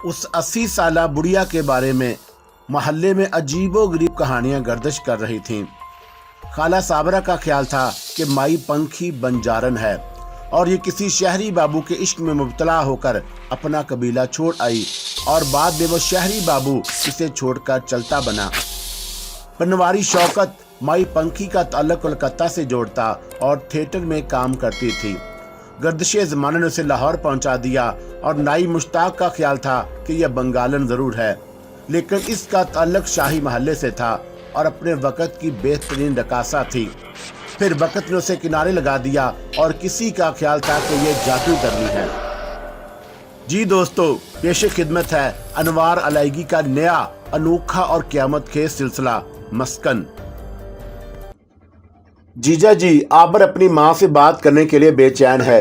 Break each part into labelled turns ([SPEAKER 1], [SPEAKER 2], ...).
[SPEAKER 1] उस 80 साला बुढ़िया के बारे में मोहल्ले में अजीबो गरीब कहानियां गर्दिश कर रही थीं। खाला साबरा का ख्याल था कि माई पंखी बंजारन है और ये किसी शहरी बाबू के इश्क में मुब्तला होकर अपना कबीला छोड़ आई और बाद में वो शहरी बाबू इसे छोड़कर चलता बना। पनवारी शौकत माई पंखी का ताल्लुक कोलकाता से जोड़ता और थिएटर में काम करती थी। गर्दिशे ज़माने ने उसे लाहौर पहुंचा दिया और नाई मुश्ताक का ख्याल था कि यह बंगालन ज़रूर है, लेकिन इसका ताल्लुक शाही महल्ले से था और अपने वक़्त की बेहतरीन रकासा थी। फिर वक़्त ने उसे किनारे लगा दिया और किसी का ख्याल था कि यह जादू करनी है। जी दोस्तों, पेश खिदमत है अनवार अलाइगी का नया अनोखा और क़यामत खेज सिलसिला मस्कन। जीजा जी, आबर अपनी माँ से बात करने के लिए बेचैन है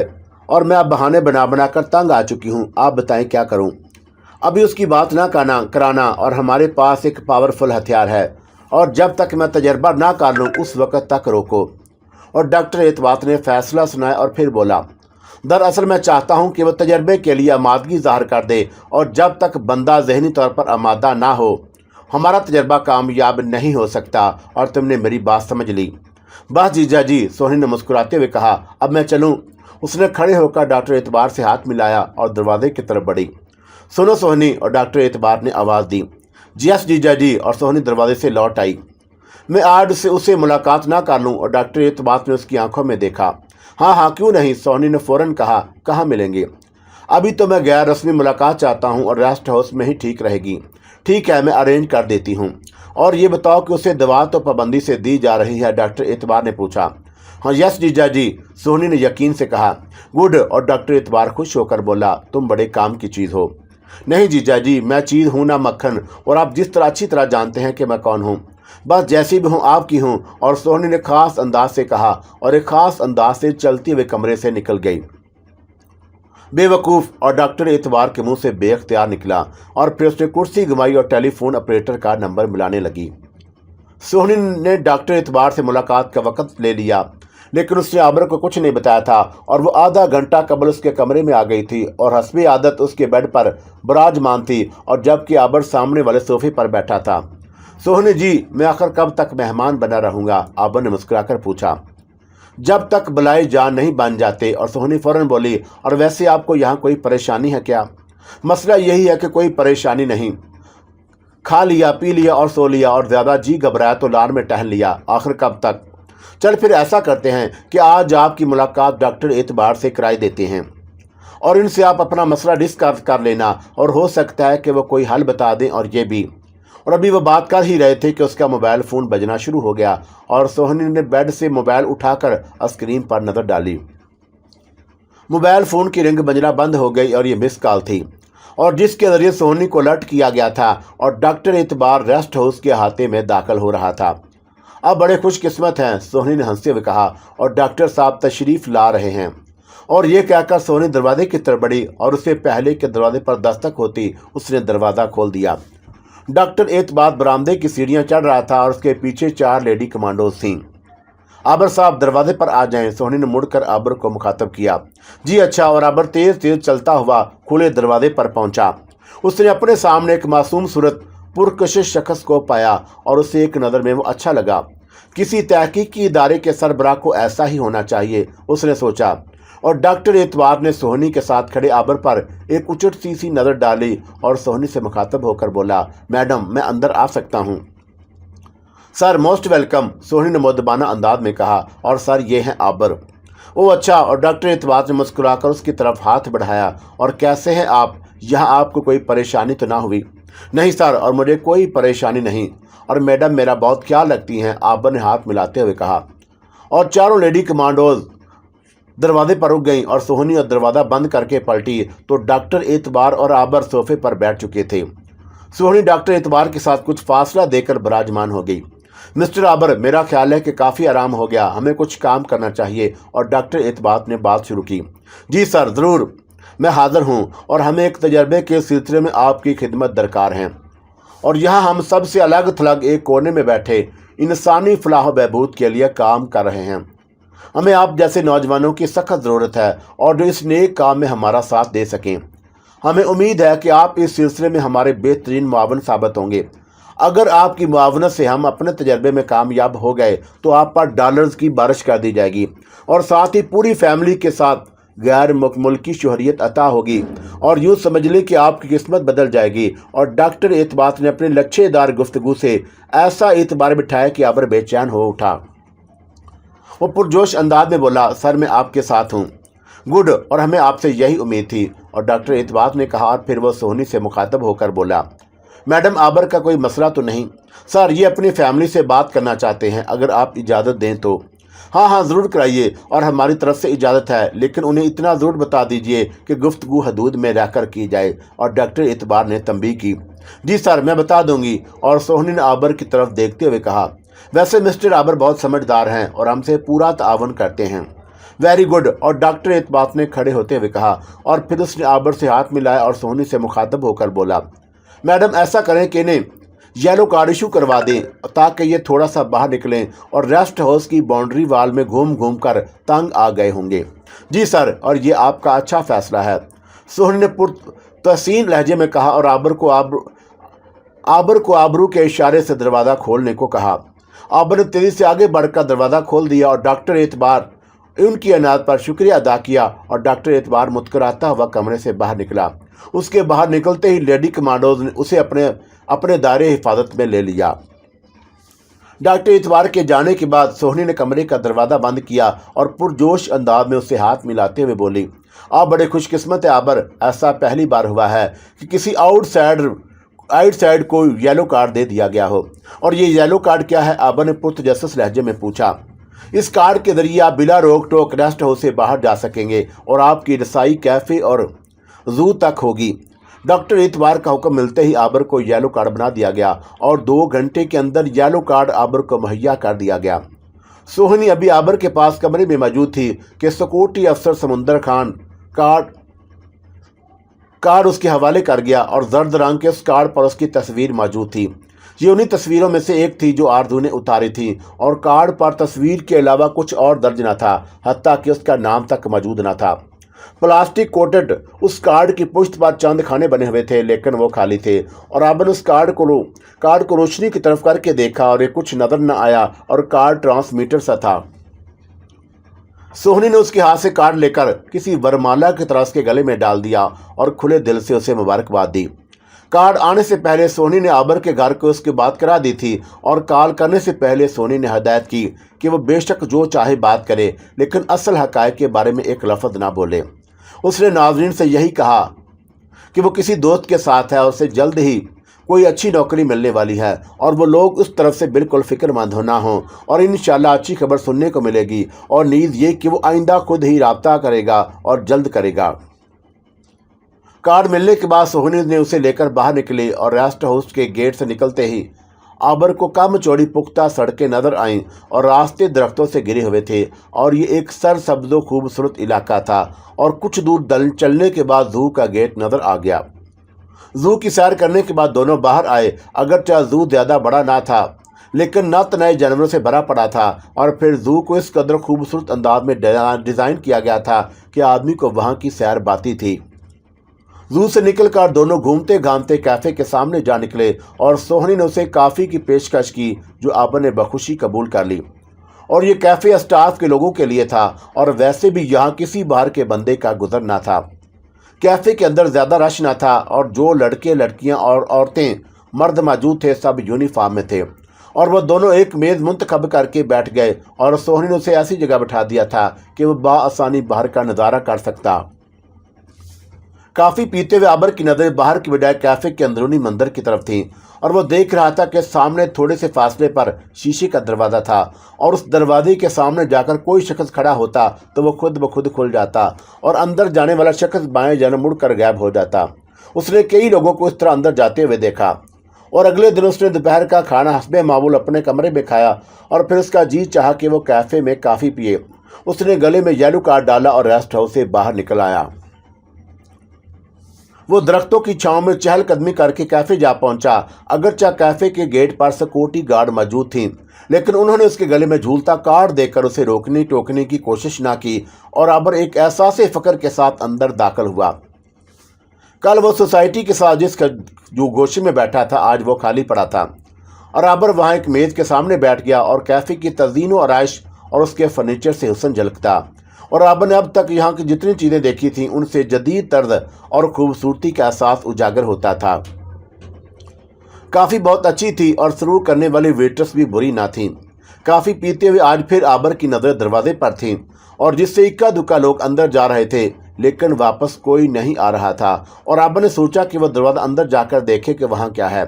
[SPEAKER 1] और मैं अब बहाने बना बना कर तंग आ चुकी हूँ। आप बताएं क्या करूँ? अभी उसकी बात ना कराना और हमारे पास एक पावरफुल हथियार है और जब तक मैं तजर्बा ना कर लूँ उस वक़्त तक रोको। और डॉक्टर एतबात ने फैसला सुनाया और फिर बोला, दरअसल मैं चाहता हूँ कि वह तजर्बे के लिए आमादगी ज़ाहिर कर दे और जब तक बंदा जहनी तौर पर आमादा ना हो हमारा तजर्बा कामयाब नहीं हो सकता। और तुमने मेरी बात समझ ली? बस जीजा जी, सोहनी ने मुस्कुराते हुए कहा, अब मैं चलूं? उसने खड़े होकर डॉक्टर एतबार से हाथ मिलाया और दरवाजे की तरफ बढ़ी। सुनो सोहनी, और डॉक्टर एतबार ने आवाज़ दी। जी यस जीजा जी, और सोहनी दरवाजे से लौट आई। मैं आज से उसे मुलाकात ना कर लूं? और डॉक्टर एतबार ने उसकी आंखों में देखा। हाँ हाँ, क्यों नहीं, सोहनी ने फ़ौरन कहा। कहाँ मिलेंगे? अभी तो मैं गैर रस्मी मुलाकात चाहता हूँ और रेस्ट हाउस में ही ठीक रहेगी। ठीक है, मैं अरेंज कर देती हूँ। और ये बताओ कि उसे दवा तो पाबंदी से दी जा रही है? डॉक्टर एतबार ने पूछा। हाँ यस जीजा जी, सोहनी ने यकीन से कहा। गुड, और डॉक्टर एतबार खुश होकर बोला, तुम बड़े काम की चीज़ हो। नहीं जीजा जी, मैं चीज़ हूँ ना मक्खन, और आप जिस तरह अच्छी तरह जानते हैं कि मैं कौन हूँ। बस जैसी भी हूँ आपकी हूँ। और सोहनी ने ख़ास अंदाज से कहा और एक ख़ास अंदाज से चलते हुए कमरे से निकल गई। बेवकूफ़, और डॉक्टर एतबार के मुंह से बेख्तियार निकला और फिर उसने कुर्सी घुमाई और टेलीफोन ऑपरेटर का नंबर मिलाने लगी। सोहनी ने डॉक्टर एतबार से मुलाकात का वक़्त ले लिया, लेकिन उसने आबर को कुछ नहीं बताया था और वो आधा घंटा कबल उसके कमरे में आ गई थी और हस्बे आदत उसके बेड पर विराजमान थी और जबकि आबर सामने वाले सोफे पर बैठा था। सोहनी जी, मैं आखिर कब तक मेहमान बना रहूँगा? आबर ने मुस्कुराकर पूछा। जब तक बलाए जान नहीं बन जाते। और सोहनी फ़ौरन बोली, और वैसे आपको यहाँ कोई परेशानी है क्या? मसला यही है कि कोई परेशानी नहीं, खा लिया पी लिया और सो लिया और ज़्यादा जी घबराया तो लार में टहल लिया। आखिर कब तक? चल फिर ऐसा करते हैं कि आज आपकी मुलाकात डॉक्टर एतबार से कराई देते हैं और इनसे आप अपना मसला डिस्कस कर लेना और हो सकता है कि वो कोई हल बता दें। और ये भी। और अभी वो बात कर ही रहे थे कि उसका मोबाइल फ़ोन बजना शुरू हो गया और सोहनी ने बेड से मोबाइल उठाकर स्क्रीन पर नज़र डाली। मोबाइल फ़ोन की रिंग बजना बंद हो गई और ये मिस कॉल थी और जिसके ज़रिए सोहनी को अलर्ट किया गया था और डॉक्टर एतबार रेस्ट हाउस के अहाते में दाखिल हो रहा था। अब बड़े खुशकिस्मत हैं, सोहनी ने हंसते हुए कहा, और डॉक्टर साहब तशरीफ़ ला रहे हैं। और ये कहकर सोहनी दरवाजे की तरफ बढ़ी और उससे पहले के दरवाजे पर दस्तक होती उसने दरवाज़ा खोल दिया। डॉक्टर एतबार बरामदे की सीढ़ियाँ चढ़ रहा था और उसके पीछे 4 लेडी कमांडोज थीं। आबर साहब दरवाजे पर आ जाएं, सोहनी ने मुड़कर आबर को मुखातब किया। जी अच्छा। और आबर तेज़ तेज़ चलता हुआ खुले दरवाजे पर पहुंचा। उसने अपने सामने एक मासूम सूरत पुरकशिश शख्स को पाया और उसे एक नज़र में वो अच्छा लगा। किसी तहकीकी इदारे के सरबराह को ऐसा ही होना चाहिए, उसने सोचा। और डॉक्टर एतबार ने सोहनी के साथ खड़े आबर पर एक उचट सी नज़र डाली और सोहनी से मुखातब होकर बोला, मैडम मैं अंदर आ सकता हूँ? सर मोस्ट वेलकम, सोहनी ने मुद्दबाना अंदाज में कहा। और सर ये हैं आबर। ओ अच्छा। और डॉक्टर एतबार ने मुस्कुराकर उसकी तरफ हाथ बढ़ाया। और कैसे हैं आप? यहाँ आपको कोई परेशानी तो ना हुई? नहीं सर, और मुझे कोई परेशानी नहीं, और मैडम मेरा बहुत ख्याल रखती हैं, आबर ने हाथ मिलाते हुए कहा। और 4 लेडी कमांडोज दरवाजे पर रुक गईं और सोहनी और दरवाज़ा बंद करके पलटी तो डॉक्टर एतबार और आबर सोफे पर बैठ चुके थे। सोहनी डॉक्टर एतबार के साथ कुछ फासला देकर विराजमान हो गई। मिस्टर आबर, मेरा ख्याल है कि काफ़ी आराम हो गया, हमें कुछ काम करना चाहिए। और डॉक्टर एतबार ने बात शुरू की। जी सर, ज़रूर, मैं हाज़िर हूँ और हमें एक तजर्बे के सिलसिले में आपकी खिदमत दरकार है। और यहाँ हम सबसे अलग थलग एक कोने में बैठे इंसानी फलाह बहबूद के लिए काम कर रहे हैं। हमें आप जैसे नौजवानों की सख्त ज़रूरत है और जो इस नेक काम में हमारा साथ दे सकें। हमें उम्मीद है कि आप इस सिलसिले में हमारे बेहतरीन मुआवन साबित होंगे। अगर आपकी मुआवनत से हम अपने तजर्बे में कामयाब हो गए तो आप पर डॉलर्स की बारिश कर दी जाएगी और साथ ही पूरी फैमिली के साथ गैर मुल्की शोहरियत अता होगी और यूँ समझ लें कि आपकी किस्मत बदल जाएगी। और डॉक्टर एतबार ने अपने लच्छेदार गुफ्तगू से ऐसा एतबार बिठाया कि आबर बेचैन हो उठा। वो पुरजोश अंदाज में बोला, सर मैं आपके साथ हूँ। गुड, और हमें आपसे यही उम्मीद थी। और डॉक्टर एतबार ने कहा और फिर वो सोहनी से मुखातब होकर बोला, मैडम आबर का कोई मसला तो नहीं? सर ये अपनी फैमिली से बात करना चाहते हैं, अगर आप इजाज़त दें तो। हाँ हाँ ज़रूर कराइए, और हमारी तरफ से इजाज़त है, लेकिन उन्हें इतना ज़रूर बता दीजिए कि गुफ्तगू हदूद में रहकर की जाए। और डॉक्टर एतबार ने तंबीह की, जी सर मैं बता दूंगी। और सोहनी ने आबर की तरफ देखते हुए कहा, वैसे मिस्टर आबर बहुत समझदार हैं और हमसे पूरा तावन करते हैं। Very good. और डॉक्टर एतबार ने खड़े होते हुए कहा, और फिर उसने आबर से हाथ मिलाया और सोहनी से मुखातब होकर बोला, मैडम ऐसा करें कि इन्हें येलो कार्ड इशू करवा दें ताकि ये थोड़ा सा बाहर निकलें और रेस्ट हाउस की बाउंड्री वाल में घूम घूम कर तंग आ गए होंगे। जी सर, और ये आपका अच्छा फैसला है, सोहनी ने पुरतहसीन लहजे में कहा और आबर को आबरू के इशारे से दरवाज़ा खोलने को कहा। आबर ने तेज़ी से आगे बढ़कर दरवाज़ा खोल दिया और डॉक्टर एतबार उनकी अनायत पर शुक्रिया अदा किया। और डॉक्टर एतबार मुस्कुराता हुआ कमरे से बाहर निकला। उसके बाहर निकलते ही लेडी कमांडोज ने उसे अपने दायरे हिफाजत में ले लिया। डॉक्टर एतबार के जाने के बाद सोहनी ने कमरे का दरवाज़ा बंद किया और पुरजोश अंदाज में उससे हाथ मिलाते हुए बोली, आप बड़े खुशकिस्मत है आबर, ऐसा पहली बार हुआ है कि किसी आउटसाइड को येलो कार्ड दे दिया गया हो। और ये येलो कार्ड क्या है? आबर ने पुरतजस्सुस लहजे में पूछा। इस कार्ड के जरिए आप बिला रोक टोक रेस्ट हाउस से बाहर जा सकेंगे और आपकी रसाई कैफ़े और जू तक होगी। डॉक्टर एतबार का हुक्म मिलते ही आबर को येलो कार्ड बना दिया गया और 2 घंटे के अंदर येलो कार्ड आबर को मुहैया कर दिया गया। सोहनी अभी आबर के पास कमरे में मौजूद थी कि सिक्योरिटी अफसर समुंदर खान कार्ड उसके हवाले कर गया और जर्द रंग के उस कार्ड पर उसकी तस्वीर मौजूद थी। ये उन्हीं तस्वीरों में से एक थी जो आरजू ने उतारी थी और कार्ड पर तस्वीर के अलावा कुछ और दर्ज न था, हत्ता कि उसका नाम तक मौजूद न था। प्लास्टिक कोटेड उस कार्ड की पुश्त पर चंद खाने बने हुए थे, लेकिन वो खाली थे। और आबर ने उस कार्ड को रोशनी की तरफ करके देखा और ये कुछ नजर न आया और कार्ड ट्रांसमीटर सा था। सोहनी ने उसके हाथ से कार्ड लेकर किसी वरमाला की तरह उसके गले में डाल दिया और खुले दिल से उसे मुबारकबाद दी। कार्ड आने से पहले सोहनी ने आबर के घर को उसकी बात करा दी थी और कॉल करने से पहले सोहनी ने हदायत की कि वो बेशक जो चाहे बात करे, लेकिन असल हक़ाइक़ के बारे में एक लफ्ज़ ना बोले। उसने नाज़रीन से यही कहा कि वो किसी दोस्त के साथ है और उसे जल्द ही कोई अच्छी नौकरी मिलने वाली है और वो लोग उस तरफ से बिल्कुल फ़िक्रमंद ना हों और इंशाअल्लाह अच्छी खबर सुनने को मिलेगी। और नीज़ ये कि वो आइंदा खुद ही राब्ता करेगा और जल्द करेगा। कार्ड मिलने के बाद सोहनी ने उसे लेकर बाहर निकली और रेस्ट हाउस के गेट से निकलते ही आबर को कम चौड़ी पुख्ता सड़कें नजर आईं और रास्ते दरख्तों से घिरे हुए थे और ये एक सरसब्ज़ खूबसूरत इलाका था। और कुछ दूर चलने के बाद जू का गेट नजर आ गया। जू की सैर करने के बाद दोनों बाहर आए। अगरचे जू ज़्यादा बड़ा ना था, लेकिन नत नए जानवरों से भरा पड़ा था और फिर जू को इस कदर खूबसूरत अंदाज में डिज़ाइन किया गया था कि आदमी को वहाँ की सैर बाती थी। जू से निकलकर दोनों घूमते घामते कैफ़े के सामने जा निकले और सोहनी ने उसे काफ़ी की पेशकश की, जो आबर ने बखुशी कबूल कर ली। और ये कैफ़े स्टाफ के लोगों के लिए था और वैसे भी यहाँ किसी बाहर के बंदे का गुजर ना था। कैफ़े के अंदर ज़्यादा रश ना था और जो लड़के लड़कियाँ और औरतें मर्द मौजूद थे सब यूनिफॉर्म में थे और वह दोनों एक मेज़ मुंतखब करके बैठ गए और सोहनी ने उसे ऐसी जगह बिठा दिया था कि वह बाआसानी बाहर का नज़ारा कर सकता। काफ़ी पीते हुए आबर की नज़रें बाहर की बजाय कैफ़े के अंदरूनी मंदिर की तरफ थीं और वो देख रहा था कि सामने थोड़े से फासले पर शीशे का दरवाज़ा था और उस दरवाजे के सामने जाकर कोई शख्स खड़ा होता तो वो खुद ब खुद खुल जाता और अंदर जाने वाला शख्स बाएं जाने मुड़कर गायब हो जाता। उसने कई लोगों को इस तरह अंदर जाते हुए देखा और अगले दिन उसने दोपहर का खाना हस्बे मामूल अपने कमरे में खाया और फिर उसका जी चाहा कि वो कैफ़े में काफ़ी पिए। उसने गले में येलो कार्ड डाला और रेस्ट हाउस से बाहर निकल आया। वो दरख्तों की छांव में चहलकदमी करके कैफ़े जा पहुंचा। अगरचे कैफ़े के गेट पर सिक्योरिटी गार्ड मौजूद थी, लेकिन उन्होंने उसके गले में झूलता कार्ड देकर उसे रोकने टोकने की कोशिश ना की और आबर एक एहसास फ़ख्र के साथ अंदर दाखिल हुआ। कल वो सोसाइटी के साथ जिस जो गोशी में बैठा था आज वो खाली पड़ा था और आबर वहाँ एक मेज के सामने बैठ गया और कैफे की तज़ीन और आयश और उसके फर्नीचर से हुस्न झलकता। और आबर ने अब तक यहाँ की जितनी चीज़ें देखी थीं उनसे जदीद तर्ज और खूबसूरती का एहसास उजागर होता था। काफ़ी बहुत अच्छी थी और सर्व करने वाली वेट्रेस भी बुरी ना थी। काफ़ी पीते हुए आज फिर आबर की नज़र दरवाजे पर थी और जिससे इक्का दुक्का लोग अंदर जा रहे थे लेकिन वापस कोई नहीं आ रहा था। और आबर ने सोचा कि वह दरवाज़ा अंदर जाकर देखे कि वहाँ क्या है।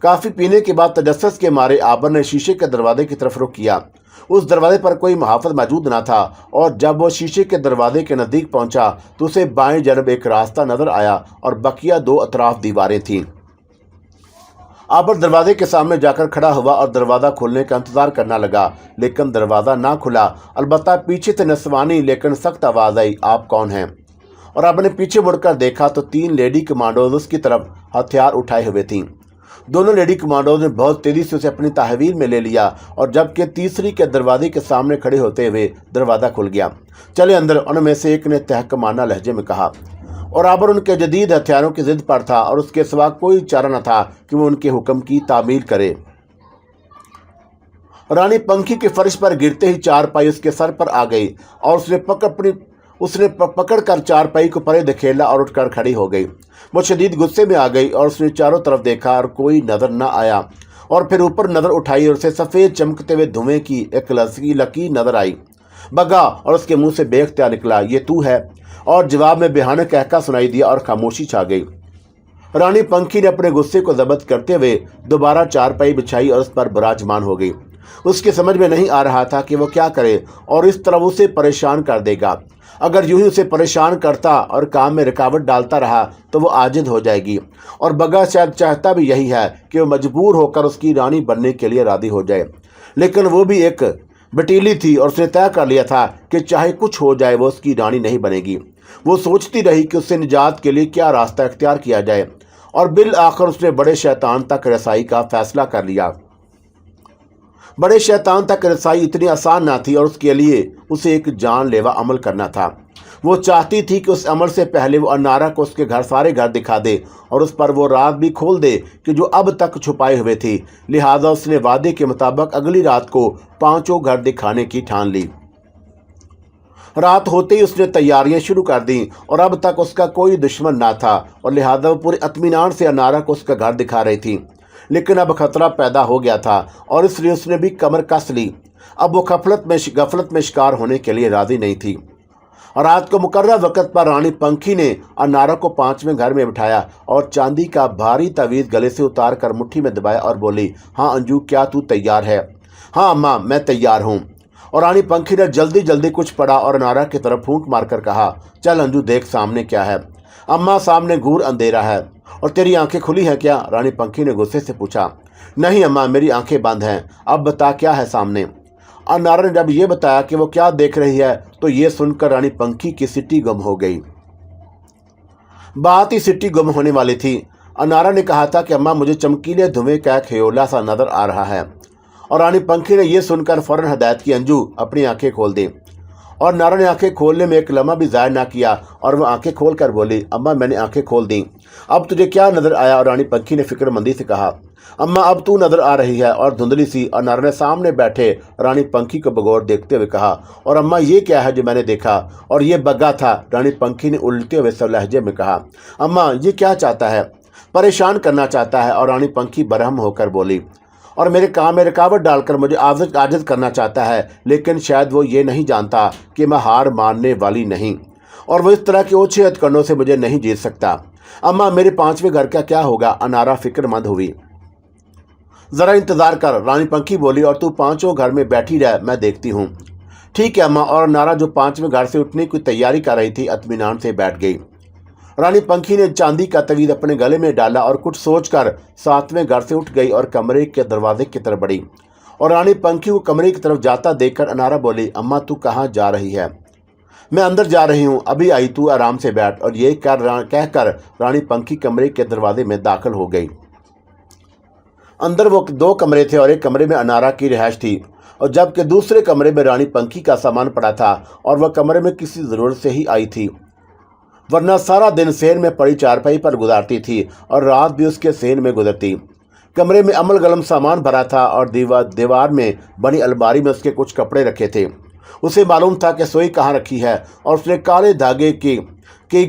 [SPEAKER 1] काफ़ी पीने के बाद तजस्सुस के मारे आबर ने शीशे के दरवाजे की तरफ रुख किया। उस दरवाजे पर कोई मुहाफ़िज़ मौजूद न था और जब वो शीशे के दरवाजे के नज़दीक पहुंचा तो उसे बाएं जानब एक रास्ता नज़र आया और बकिया दो अतराफ दीवारें थीं। आबर दरवाजे के सामने जाकर खड़ा हुआ और दरवाज़ा खुलने का इंतज़ार करना लगा लेकिन दरवाज़ा ना खुला। अलबत्ता पीछे से नस्वानी लेकिन सख्त आवाज़ आई, आप कौन हैं? और आबर ने पीछे मुड़कर देखा तो 3 लेडी कमांडोज उसकी तरफ हथियार उठाए हुए थीं। दोनों लेडी कमांडोज ने बहुत तेज़ी से उसे अपनी तहवील में ले लिया और जबकि तीसरी के दरवाजे के सामने खड़े होते हुए दरवाज़ा खुल गया। चले अंदर, उनमें से एक ने तहकमाना लहजे में कहा। और आबर उनके जदीद हथियारों की जिद पर था और उसके सिवा कोई चारा न था कि वो उनके हुक्म की तामील करे। रानी पंखी के फर्श पर गिरते ही चारपाई उसके सर पर आ गई और उसने पकड़कर चारपाई को परे धकेला और उठकर खड़ी हो गई। वो शदीद गुस्से में आ गई और उसने चारों तरफ देखा और कोई नजर न आया और फिर ऊपर नजर उठाई और उसे सफ़ेद चमकते हुए धुएं की एक लकीर नजर आई। बगा और उसके मुंह से बेख्तियार निकला, ये तू है? और जवाब में बेहाना कहका सुनाई दिया और खामोशी छा गई। रानी पंखी ने अपने गुस्से को जब्त करते हुए दोबारा चारपाई बिछाई और उस पर विराजमान हो गई। उसके समझ में नहीं आ रहा था कि वो क्या करे और इस तरह उसे परेशान कर देगा। अगर यूं ही उसे परेशान करता और काम में रुकावट डालता रहा तो वो आजिज़ हो जाएगी। और बगा शायद चाहता भी यही है कि वो मजबूर होकर उसकी रानी बनने के लिए राज़ी हो जाए, लेकिन वो भी एक बटीली थी और उसने तय कर लिया था कि चाहे कुछ हो जाए वो उसकी रानी नहीं बनेगी। वो सोचती रही कि उससे निजात के लिए क्या रास्ता इख्तियार किया जाए और बिल आखिर उसने बड़े शैतान तक रसाई का फैसला कर लिया। बड़े शैतान तक रसाई इतनी आसान ना थी और उसके लिए उसे एक जानलेवा अमल करना था। वो चाहती थी कि उस अमल से पहले वो अनारा को उसके सारे घर दिखा दे और उस पर वो रात भी खोल दे कि जो अब तक छुपाए हुए थी। लिहाजा उसने वादे के मुताबिक अगली रात को 5 घर दिखाने की ठान ली। रात होते ही उसने तैयारियां शुरू कर दी और अब तक उसका कोई दुश्मन ना था और लिहाजा वो पूरे इत्मीनान से अनारा को उसका घर दिखा रही थी। लेकिन अब खतरा पैदा हो गया था और इसलिए उसने भी कमर कस ली। अब वो गफलत में शिकार होने के लिए राजी नहीं थी। रात को मुकर्रर वक़्त पर रानी पंखी ने अनारा को 5वें घर में बिठाया और चांदी का भारी तवीज़ गले से उतार कर मुट्ठी में दबाया और बोली, हाँ अंजू, क्या तू तैयार है? हाँ अम्मा, मैं तैयार हूँ। और रानी पंखी ने जल्दी जल्दी कुछ पढ़ा और अनारा की तरफ फूंक मारकर कहा, चल अंजू, देख सामने क्या है। अम्मा, सामने घूर अंधेरा है। और तेरी आंखें खुली हैं क्या? रानी पंखी ने गुस्से से पूछा। नहीं अम्मा, मेरी आंखें बंद हैं। अब बता क्या है सामने? अनारा ने जब ये बताया कि वो क्या देख रही है तो ये सुनकर रानी पंखी की सिट्टी गुम हो गई। बात ही सिट्टी गुम होने वाली थी। अनारा ने कहा था कि अम्मा, मुझे चमकीले धुएं का खयोला सा नजर आ रहा है। और रानी पंखी ने यह सुनकर फौरन हदायत की, अंजू, अपनी आंखें खोल दे। और नारा ने आंखें खोलने में एक लम्हा भी ज़ाया ना किया और वह आंखें खोल कर बोली, अम्मा, मैंने आंखें खोल दी। अब तुझे क्या नज़र आया? और रानी पंखी ने फिक्रमंदी से कहा, अम्मा, अब तू नज़र आ रही है और धुंधली सी। और नारा ने सामने बैठे रानी पंखी को बगौर देखते हुए कहा, और अम्मा, ये क्या है जो मैंने देखा? और ये बग्गा था। रानी पंखी ने उल्टे हुए सब लहजे में कहा, अम्मा, ये क्या चाहता है? परेशान करना चाहता है। और रानी पंखी बरहम होकर बोली, और मेरे काम में रुकावट डालकर मुझे आजिज़ करना चाहता है, लेकिन शायद वो ये नहीं जानता कि मैं हार मानने वाली नहीं और वो इस तरह के ओछे हथकंडों से मुझे नहीं जीत सकता। अम्मा, मेरे 5वें घर का क्या होगा? अनारा फिक्रमंद हुई। ज़रा इंतज़ार कर, रानी पंखी बोली, और तू 5 घर में बैठी रह, मैं देखती हूँ। ठीक है अम्मा। और अनारा जो 5वें घर से उठने की तैयारी कर रही थी इत्मीनान से बैठ गई। रानी पंखी ने चांदी का तवीज़ अपने गले में डाला और कुछ सोचकर 7वें घर से उठ गई और कमरे के दरवाजे की तरफ बढ़ी। और रानी पंखी को कमरे की तरफ जाता देखकर अनारा बोली, अम्मा, तू कहाँ जा रही है? मैं अंदर जा रही हूँ, अभी आई, तू आराम से बैठ। और ये कहकर रानी पंखी कमरे के दरवाजे में दाखिल हो गई। अंदर वो 2 कमरे थे और एक कमरे में अनारा की रिहाइश थी और जबकि दूसरे कमरे में रानी पंखी का सामान पड़ा था और वह कमरे में किसी ज़रूरत से ही आई थी। ورنہ سارا دن سین میں پڑی چارپائی پر گزارتی تھی اور رات بھی اس کے سین میں گزرتی۔ کمرے میں امل گلم سامان بھرا تھا اور دیوار میں بنی الماری میں اس کے کچھ کپڑے رکھے تھے۔ اسے معلوم تھا کہ سوئی کہاں رکھی ہے اور اس نے کالے دھاگے کی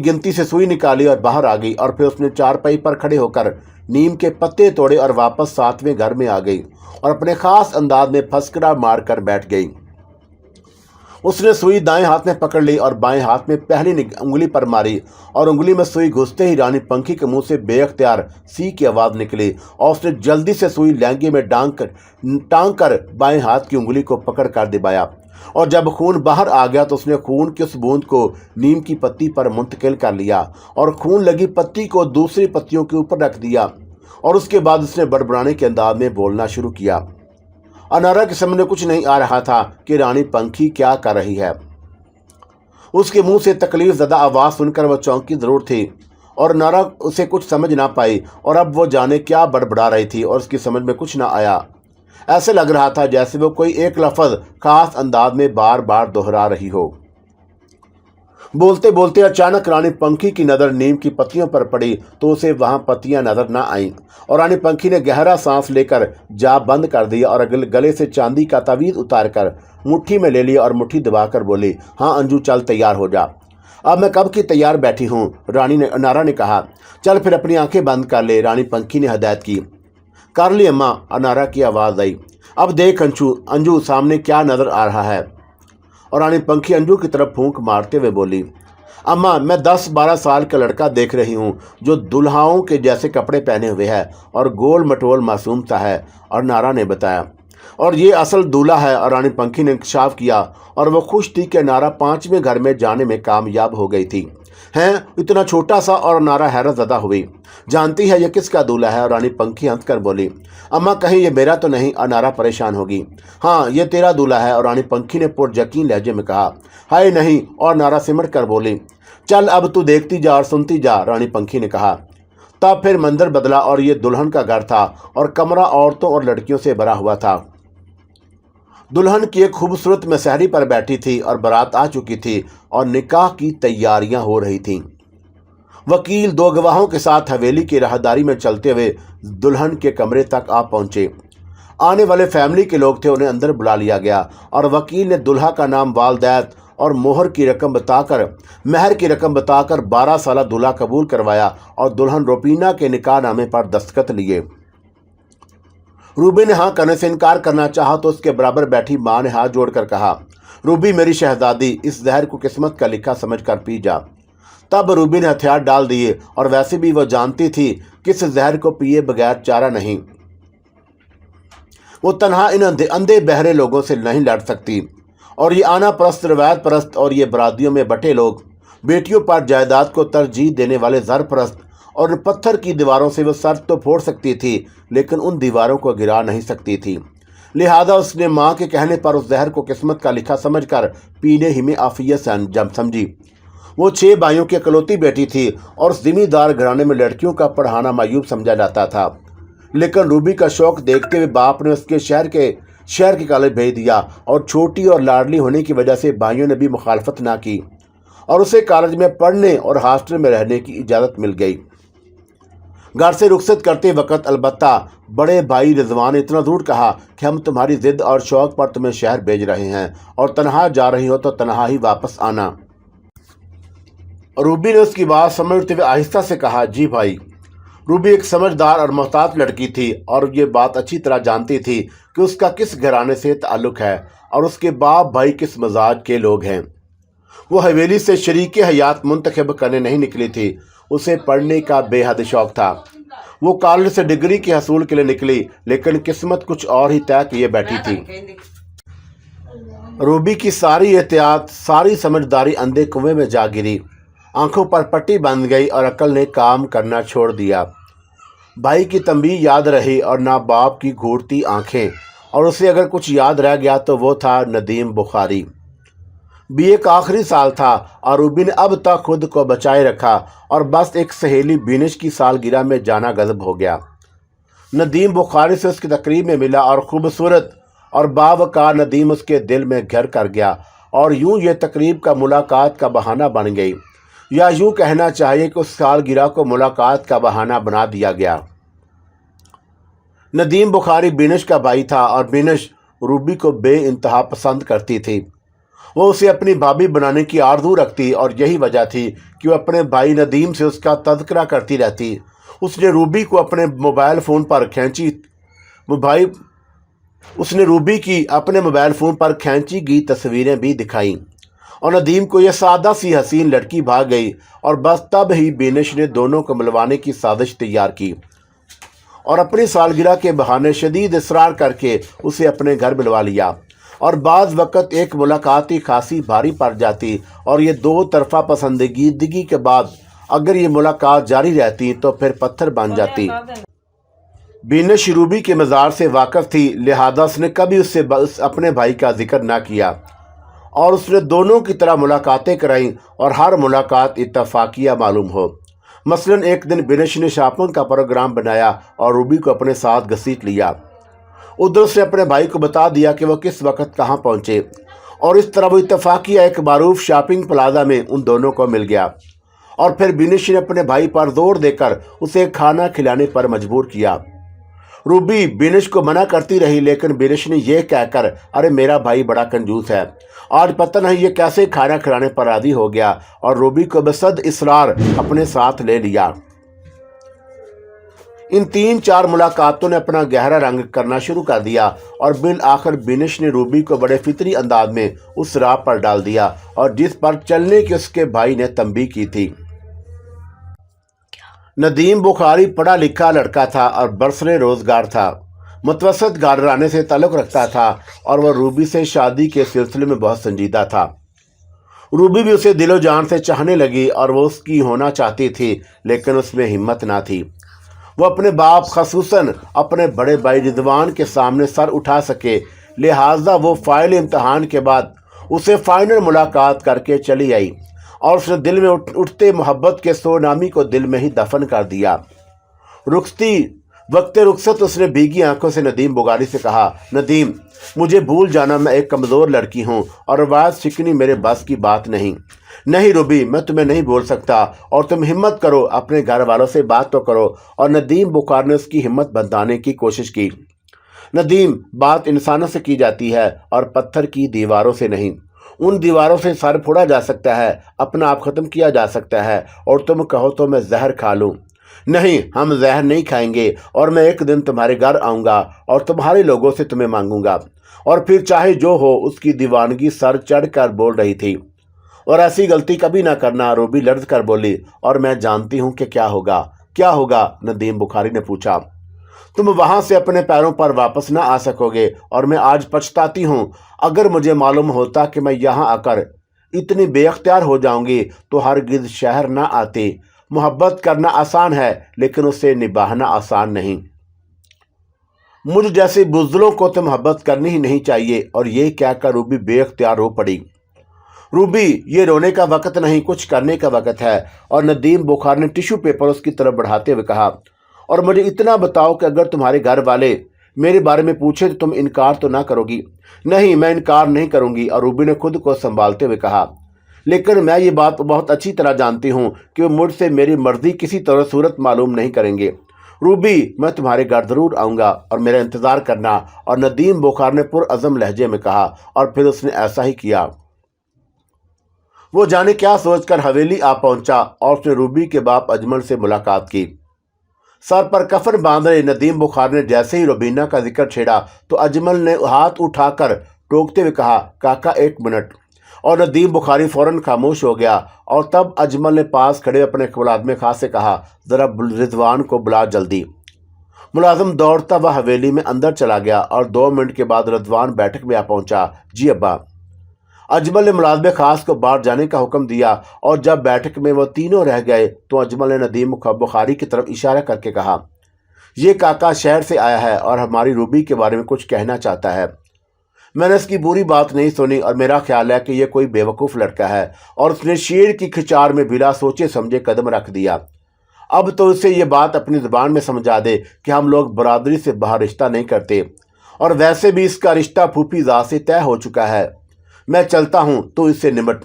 [SPEAKER 1] گنتی سے سوئی نکالی اور باہر آ گئی، اور پھر اس نے چارپائی پر کھڑے ہو کر نیم کے پتے توڑے اور واپس 7ویں گھر میں آ گئی اور اپنے خاص انداز میں پھسکڑا مار کر بیٹھ گئی۔ اس نے سوئی دائیں ہاتھ میں پکڑ لی اور بائیں ہاتھ میں پہلی انگلی پر ماری، اور انگلی میں سوئی گھستے ہی رانی پنکھی کے منہ سے بے اختیار سی کی آواز نکلی، اور اس نے جلدی سے سوئی لہنگے میں ٹانگ کر بائیں ہاتھ کی انگلی کو پکڑ کر دبایا، اور جب خون باہر آ گیا تو اس نے خون کی اس بوند کو نیم کی پتی پر منتقل کر لیا اور خون لگی پتی کو دوسری پتیوں کے اوپر رکھ دیا، اور اس کے بعد اس نے بڑبڑانے کے انداز میں بولنا شروع کیا۔ انارا کے سمجھ میں کچھ نہیں آ رہا تھا کہ رانی پنکھی کیا کر رہی ہے۔ اس کے منہ سے تکلیف زدہ آواز سن کر وہ چونکی ضرور تھی، اور انارا اسے کچھ سمجھ نہ پائی، اور اب وہ جانے کیا بڑبڑا رہی تھی اور اس کی سمجھ میں کچھ نہ آیا۔ ایسے لگ رہا تھا جیسے وہ کوئی ایک لفظ خاص انداز میں بار بار دہرا رہی ہو۔ بولتے بولتے اچانک رانی پنکھی کی نظر نیم کی پتیوں پر پڑی تو اسے وہاں پتیاں نظر نہ آئیں، اور رانی پنکھی نے گہرا سانس لے کر جا بند کر دیا اور گلے سے چاندی کا تعویذ اتار کر مٹھی میں لے لیا اور مٹھی دبا کر بولی، ہاں انجو چل تیار ہو جا۔ اب میں کب کی تیار بیٹھی ہوں، انارا نے کہا۔ چل پھر اپنی آنکھیں بند کر لے، رانی پنکھی نے ہدایت کی۔ کر لی اماں، انارا کی آواز آئی۔ اب دیکھ انجو سامنے کیا نظر آ رہا ہے، اور رانی پنکھی انجو کی طرف پھونک مارتے ہوئے بولی، اماں میں 10-12 سال کا لڑکا دیکھ رہی ہوں جو دلہاؤں کے جیسے کپڑے پہنے ہوئے ہے اور گول مٹول معصوم سا ہے، اور نارا نے بتایا، اور یہ اصل دولہا ہے۔ اور رانی پنکھی نے انکشاف کیا، اور وہ خوش تھی کہ نارا 5ویں گھر میں جانے میں کامیاب ہو گئی تھی۔ ہیں اتنا چھوٹا سا، اور نارا حیرت زدہ ہوئی۔ جانتی ہے یہ کس کا دولہا ہے؟ اور رانی پنکھی ہنس کر بولی، اماں کہیں یہ میرا تو نہیں؟ اور نارا پریشان ہوگی۔ ہاں یہ تیرا دولہا ہے، اور رانی پنکھی نے پر یقین لہجے میں کہا۔ ہائے نہیں، اور نارا سمٹ کر بولی، چل اب تو دیکھتی جا اور سنتی جا، رانی پنکھی نے کہا۔ تب پھر منظر بدلا، اور یہ دلہن کا گھر تھا اور کمرہ عورتوں اور لڑکیوں سے بھرا ہوا تھا۔ دلہن کی ایک خوبصورت مسہری پر بیٹھی تھی اور بارات آ چکی تھی اور نکاح کی تیاریاں ہو رہی تھیں۔ وکیل 2 گواہوں کے ساتھ حویلی کی راہداری میں چلتے ہوئے دلہن کے کمرے تک آ پہنچے۔ آنے والے فیملی کے لوگ تھے، انہیں اندر بلا لیا گیا، اور وکیل نے دلہا کا نام والدیت اور مہر کی رقم بتا کر 12 سالہ دلہا قبول کروایا اور دلہن روپینہ کے نکاح نامے پر دستخط لیے۔ روبی نے ہاں کرنے سے انکار کرنا چاہا تو اس کے برابر بیٹھی ماں نے ہاتھ جوڑ کر کہا، روبی میری شہزادی، اس زہر کو قسمت کا لکھا سمجھ کر پی جا۔ تب روبی نے ہتھیار ڈال دیے، اور ویسے بھی وہ جانتی تھی کہ اس زہر کو پیے بغیر چارہ نہیں، وہ تنہا ان اندھے بہرے لوگوں سے نہیں لڑ سکتی، اور یہ آنا پرست، روایت پرست اور یہ برادریوں میں بٹے لوگ، بیٹیوں پر جائیداد کو ترجیح دینے والے زر پرست، اور ان پتھر کی دیواروں سے وہ سر تو پھوڑ سکتی تھی لیکن ان دیواروں کو گرا نہیں سکتی تھی۔ لہذا اس نے ماں کے کہنے پر اس زہر کو قسمت کا لکھا سمجھ کر پینے ہی میں عافیت سے سمجھی۔ وہ 6 بھائیوں کی اکلوتی بیٹی تھی، اور اس ذمہ دار گھرانے میں لڑکیوں کا پڑھانا معیوب سمجھا جاتا تھا، لیکن روبی کا شوق دیکھتے ہوئے باپ نے اس کے شہر کے کالج بھیج دیا، اور چھوٹی اور لاڈلی ہونے کی وجہ سے بھائیوں نے بھی مخالفت نہ کی، اور اسے کالج میں پڑھنے اور ہاسٹل میں رہنے کی اجازت مل گئی۔ گھر سے رخصت کرتے وقت البتہ بڑے بھائی رضوان نے اتنا ضرور کہا کہ ہم تمہاری ضد اور شوق پر تمہیں شہر بھیج رہے ہیں، اور تنہا جا رہی ہو تو تنہا ہی واپس آنا۔ روبی نے اس کی بات سمجھتے ہوئے آہستہ سے کہا، جی بھائی۔ روبی ایک سمجھدار اور محتاط لڑکی تھی، اور یہ بات اچھی طرح جانتی تھی کہ اس کا کس گھرانے سے تعلق ہے اور اس کے باپ بھائی کس مزاج کے لوگ ہیں۔ وہ حویلی سے شریک حیات منتخب کرنے نہیں نکلی تھی، اسے پڑھنے کا بے حد شوق تھا۔ وہ کالج سے ڈگری کے حصول کے لیے نکلی، لیکن قسمت کچھ اور ہی طے کیے بیٹھی تھی۔ روبی کی ساری احتیاط، ساری سمجھداری اندھے کنویں میں جا گری، آنکھوں پر پٹی بندھ گئی اور عقل نے کام کرنا چھوڑ دیا۔ بھائی کی تنبیہ یاد رہی اور نہ باپ کی گھورتی آنکھیں، اور اسے اگر کچھ یاد رہ گیا تو وہ تھا ندیم بخاری۔ BA کا آخری سال تھا اور روبی نے اب تک خود کو بچائے رکھا، اور بس ایک سہیلی بینش کی سالگرہ میں جانا گزب ہو گیا۔ ندیم بخاری سے اس کی تقریب میں ملا، اور خوبصورت اور باوقار ندیم اس کے دل میں گھر کر گیا، اور یوں یہ تقریب کا ملاقات کا بہانہ بن گئی۔ या यूं कहना चाहिए कि उस सालगिरह को मुलाकात का बहाना बना दिया गया। नदीम बुखारी बिनश का भाई था और बिनश रूबी को बेइंतहा पसंद करती थी। वो उसे अपनी भाभी बनाने की आरज़ू रखती और यही वजह थी कि वो अपने भाई नदीम से उसका तज़किरा करती रहती। उसने रूबी को अपने मोबाइल फ़ोन पर खींची गई तस्वीरें भी दिखाईं और नदीम को यह सादा सी हसीन लड़की भाग गई और बस तब ही बिनश ने दोनों को मिलवाने की साजिश तैयार की और अपनी सालगिरह के बहाने शदीद इसरार करके उसे अपने घर बुलवा लिया। और बाज़ वक़्त एक मुलाकात ही खासी भारी पड़ जाती और ये दो तरफा पसंदीदगी के बाद अगर ये मुलाकात जारी रहती तो फिर पत्थर बन जाती। बिनश रूबी के मज़ार से वाकिफ़ थी, लिहाजा उसने कभी उससे अपने भाई का जिक्र ना किया और उसने दोनों की तरह मुलाकातें कराईं और हर मुलाकात इत्तफाकिया मालूम हो। मसलन एक दिन बिनश ने शॉपिंग का प्रोग्राम बनाया और रूबी को अपने साथ घसीट लिया। उधर उसने अपने भाई को बता दिया कि वह किस वक्त कहाँ पहुँचे और इस तरह वो इत्तफाकिया एक मारूफ शॉपिंग प्लाजा में उन दोनों को मिल गया। और फिर बिनश ने अपने भाई पर जोर देकर उसे खाना खिलाने पर मजबूर किया। रूबी बिनश को मना करती रही, लेकिन बिनश ने यह कहकर, अरे मेरा भाई बड़ा कंजूस है, आज पता नहीं ये कैसे खाना खिलाने पर राजी हो गया, और रूबी को बसद इसरार अपने साथ ले लिया। इन 3-4 मुलाकातों ने अपना गहरा रंग करना शुरू कर दिया और बिल आखिर बिनश ने रूबी को बड़े फितरी अंदाज में उस राह पर डाल दिया और जिस पर चलने की उसके भाई ने तंबीह की थी। नदीम बुखारी पढ़ा लिखा लड़का था और बरसरे रोजगार था, मुतवसत घराने से ताल्लुक़ रखता था और वह रूबी से शादी के सिलसिले में बहुत संजीदा था। रूबी भी उसे दिलो जान से चाहने लगी और वो उसकी होना चाहती थी, लेकिन उसमें हिम्मत ना थी। वो अपने बाप खसूसन अपने बड़े भाई रिजवान के सामने सर उठा सके, लिहाजा वो फाइल इम्तहान के बाद उसे फाइनल मुलाकात करके चली आई और उसने दिल में उठते मोहब्बत के सोनामी को दिल में ही दफन कर दिया। रुखसत उसने भीगी आंखों से नदीम बुखारी से कहा, नदीम मुझे भूल जाना, मैं एक कमज़ोर लड़की हूँ और रवायत शिकनी मेरे बस की बात नहीं। नहीं रूबी, मैं तुम्हें नहीं बोल सकता और तुम हिम्मत करो, अपने घर वालों से बात तो करो। और नदीम बुखारी ने उसकी हिम्मत बंधाने की कोशिश की। नदीम, बात इंसानों से की जाती है और पत्थर की दीवारों से नहीं। उन दीवारों से सर फोड़ा जा सकता है, अपना आप ख़त्म किया जा सकता है, और तुम कहो तो मैं जहर खा लूँ। नहीं, हम जहर नहीं खाएंगे और मैं एक दिन तुम्हारे घर आऊँगा और तुम्हारे लोगों से तुम्हें मांगूंगा और फिर चाहे जो हो। उसकी दीवानगी सर चढ़ कर बोल रही थी। और ऐसी गलती कभी ना करना, रूबी लर्ज कर बोली। और मैं जानती हूँ कि क्या होगा, नदीम बुखारी ने पूछा। तुम वहां से अपने पैरों पर वापस ना आ सकोगे और मैं आज पछताती हूँ। अगर मुझे मालूम होता कि मैं यहाँ आकर इतनी बेअख्तियार हो जाऊंगी तो हरगिज़ शहर ना आती। मोहब्बत करना आसान है, लेकिन उसे निभाना आसान नहीं। मुझ जैसे बुज़दिलों को तो मोहब्बत करनी ही नहीं चाहिए। और ये कहकर रूबी बेअख्तियार रो पड़ी। रूबी, ये रोने का वक़्त नहीं, कुछ करने का वक़्त है। और नदीम बुखारी ने टिश्यू पेपर उसकी तरफ बढ़ाते हुए कहा, और मुझे इतना बताओ कि अगर तुम्हारे घर वाले मेरे बारे में पूछे तो तुम इनकार तो ना करोगी? नहीं, मैं इनकार नहीं करूंगी। और रूबी ने खुद को संभालते हुए कहा, लेकिन मैं ये बात बहुत अच्छी तरह जानती हूँ कि वो मुझसे मेरी मर्जी किसी तरह सूरत मालूम नहीं करेंगे। रूबी, मैं तुम्हारे घर ज़रूर आऊँगा और मेरा इंतज़ार करना। और नदीम बुखारी ने पुरअज़म लहजे में कहा और फिर उसने ऐसा ही किया। वो जाने क्या सोचकर हवेली आ पहुंचा और उसने रूबी के बाप अजमल से मुलाकात की। सर पर कफन बांध रहे नदीम बुखारी ने जैसे ही रुबीना का जिक्र छेड़ा तो अजमल ने हाथ उठाकर टोकते हुए कहा, काका 1 मिनट। और नदीम बुखारी फौरन खामोश हो गया। और तब अजमल ने पास खड़े अपने मुलाजमे खास से कहा, ज़रा रिजवान को बुला जल्दी। मुलाजिम दौड़ता वह हवेली में अंदर चला गया और 2 मिनट के बाद रिजवान बैठक में आ पहुंचा। जी अब्बा। अजमल ने मुलाजमे खास को बाहर जाने का हुक्म दिया और जब बैठक में वो तीनों रह गए तो अजमल ने नदीम बुखारी की तरफ इशारा करके कहा, ये काका शहर से आया है और हमारी रूबी के बारे में कुछ कहना चाहता है। मैंने इसकी बुरी बात नहीं सुनी और मेरा ख्याल है कि यह कोई बेवकूफ़ लड़का है। और उसने शेर की खिचार में बिला सोचे समझे कदम रख दिया। अब तो उसे ये बात अपनी ज़ुबान में समझा दे कि हम लोग बरादरी से बाहर रिश्ता नहीं करते और वैसे भी इसका रिश्ता फूफी ज़ात से तय हो चुका है। मैं चलता हूँ तो इससे निमट।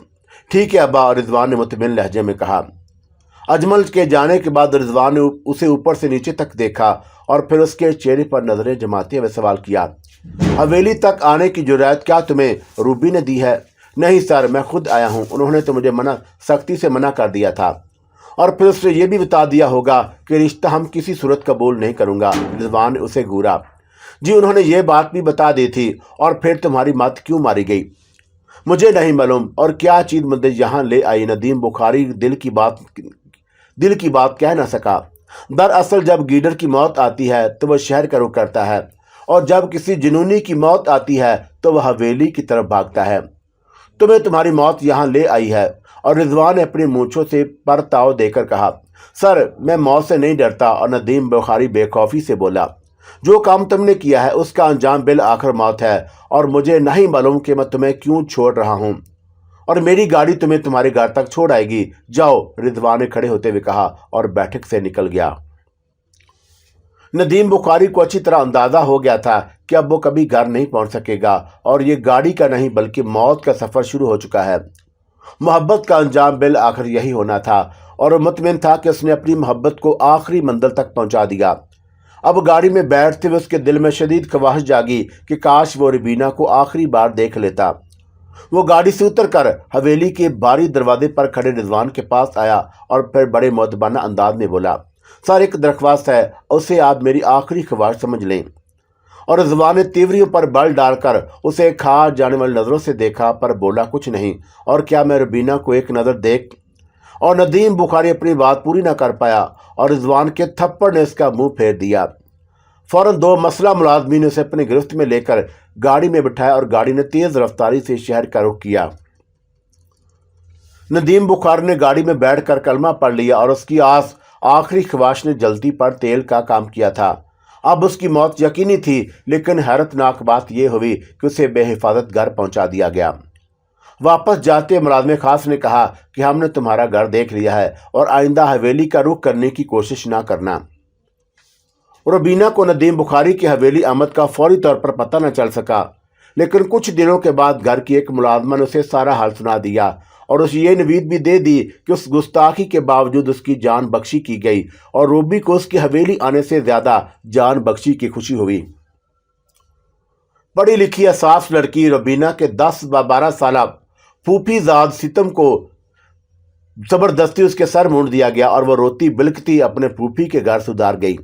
[SPEAKER 1] ٹھیک ہے ابا، رضوان نے مطمئن لہجے میں کہا۔ اجمل کے جانے کے بعد رضوان نے اسے اوپر سے نیچے تک دیکھا اور پھر اس کے چہرے پر نظریں جماتے ہوئے سوال کیا، حویلی تک آنے کی جرأت کیا تمہیں روبی نے دی ہے؟ نہیں سر، میں خود آیا ہوں، انہوں نے تو مجھے سختی سے منع کر دیا تھا، اور پھر اس نے یہ بھی بتا دیا ہوگا کہ رشتہ ہم کسی صورت قبول نہیں کروں گا۔ رضوان نے اسے گھورا۔ جی انہوں نے یہ بات بھی بتا دی تھی، اور پھر تمہاری مت کیوں ماری گئی؟ مجھے نہیں معلوم، اور کیا چیز مجھے یہاں لے آئی؟ ندیم بخاری دل کی بات کہہ نہ سکا۔ دراصل جب گیڈر کی موت آتی ہے تو وہ شہر کا رخ کرتا ہے، اور جب کسی جنونی کی موت آتی ہے تو وہ حویلی کی طرف بھاگتا ہے۔ تمہیں تمہاری موت یہاں لے آئی ہے۔ اور رضوان نے اپنی مونچھوں سے پر تاؤ دے کر کہا، سر میں موت سے نہیں ڈرتا۔ اور ندیم بخاری بے خوفی سے بولا، جو کام تم نے کیا ہے اس کا انجام بالآخر موت ہے، اور مجھے نہیں معلوم کہ میں تمہیں کیوں چھوڑ رہا ہوں، اور میری گاڑی تمہیں تمہارے گھر تک چھوڑ آئے گی۔ جاؤ، رضوان نے کھڑے ہوتے ہوئے کہا اور بیٹھک سے نکل گیا۔ ندیم بخاری کو اچھی طرح اندازہ ہو گیا تھا کہ اب وہ کبھی گھر نہیں پہنچ سکے گا، اور یہ گاڑی کا نہیں بلکہ موت کا سفر شروع ہو چکا ہے۔ محبت کا انجام بالآخر یہی ہونا تھا، اور وہ مطمئن تھا کہ اس نے اپنی محبت کو آخری منزل تک پہنچا دیا۔ اب گاڑی میں بیٹھتے ہوئے اس کے دل میں شدید خواہش جاگی کہ کاش وہ ربینہ کو آخری بار دیکھ لیتا۔ وہ گاڑی سے اتر کر حویلی کے باری دروازے پر کھڑے رضوان کے پاس آیا اور پھر بڑے مؤدبانہ انداز میں بولا، سر ایک درخواست ہے، اسے آپ میری آخری خواہش سمجھ لیں۔ اور رضوان نے تیوریوں پر بل ڈال کر اسے کھا جانے والی نظروں سے دیکھا، پر بولا کچھ نہیں۔ اور کیا میں ربینہ کو ایک نظر دیکھ؟ اور ندیم بخاری اپنی بات پوری نہ کر پایا، اور رضوان کے تھپڑ نے اس کا منہ پھیر دیا۔ فوراً دو مسلح ملازمین نے اسے اپنے گرفت میں لے کر گاڑی میں بٹھایا، اور گاڑی نے تیز رفتاری سے شہر کا رخ کیا۔ ندیم بخاری نے گاڑی میں بیٹھ کر کلمہ پڑھ لیا، اور اس کی آخری خواہش نے جلتی پر تیل کا کام کیا تھا۔ اب اس کی موت یقینی تھی، لیکن حیرت ناک بات یہ ہوئی کہ اسے بے حفاظت گھر پہنچا دیا گیا۔ واپس جاتے ملازم خاص نے کہا کہ ہم نے تمہارا گھر دیکھ لیا ہے، اور آئندہ حویلی کا رخ کرنے کی کوشش نہ کرنا۔ ربینہ کو ندیم بخاری کی حویلی آمد کا فوری طور پر پتہ نہ چل سکا، لیکن کچھ دنوں کے بعد گھر کی ایک ملازمہ نے اسے سارا حال سنا دیا، اور اسے یہ نوید بھی دے دی کہ اس گستاخی کے باوجود اس کی جان بخشی کی گئی، اور روبی کو اس کی حویلی آنے سے زیادہ جان بخشی کی خوشی ہوئی۔ پڑھی لکھی احساس لڑکی ربینہ کے 10-12 سالہ پھوپھی زاد ستم کو زبردستی اس کے سر مونڈ دیا گیا، اور وہ روتی بلکتی اپنے پھوپھی کے گھر سدھار گئی۔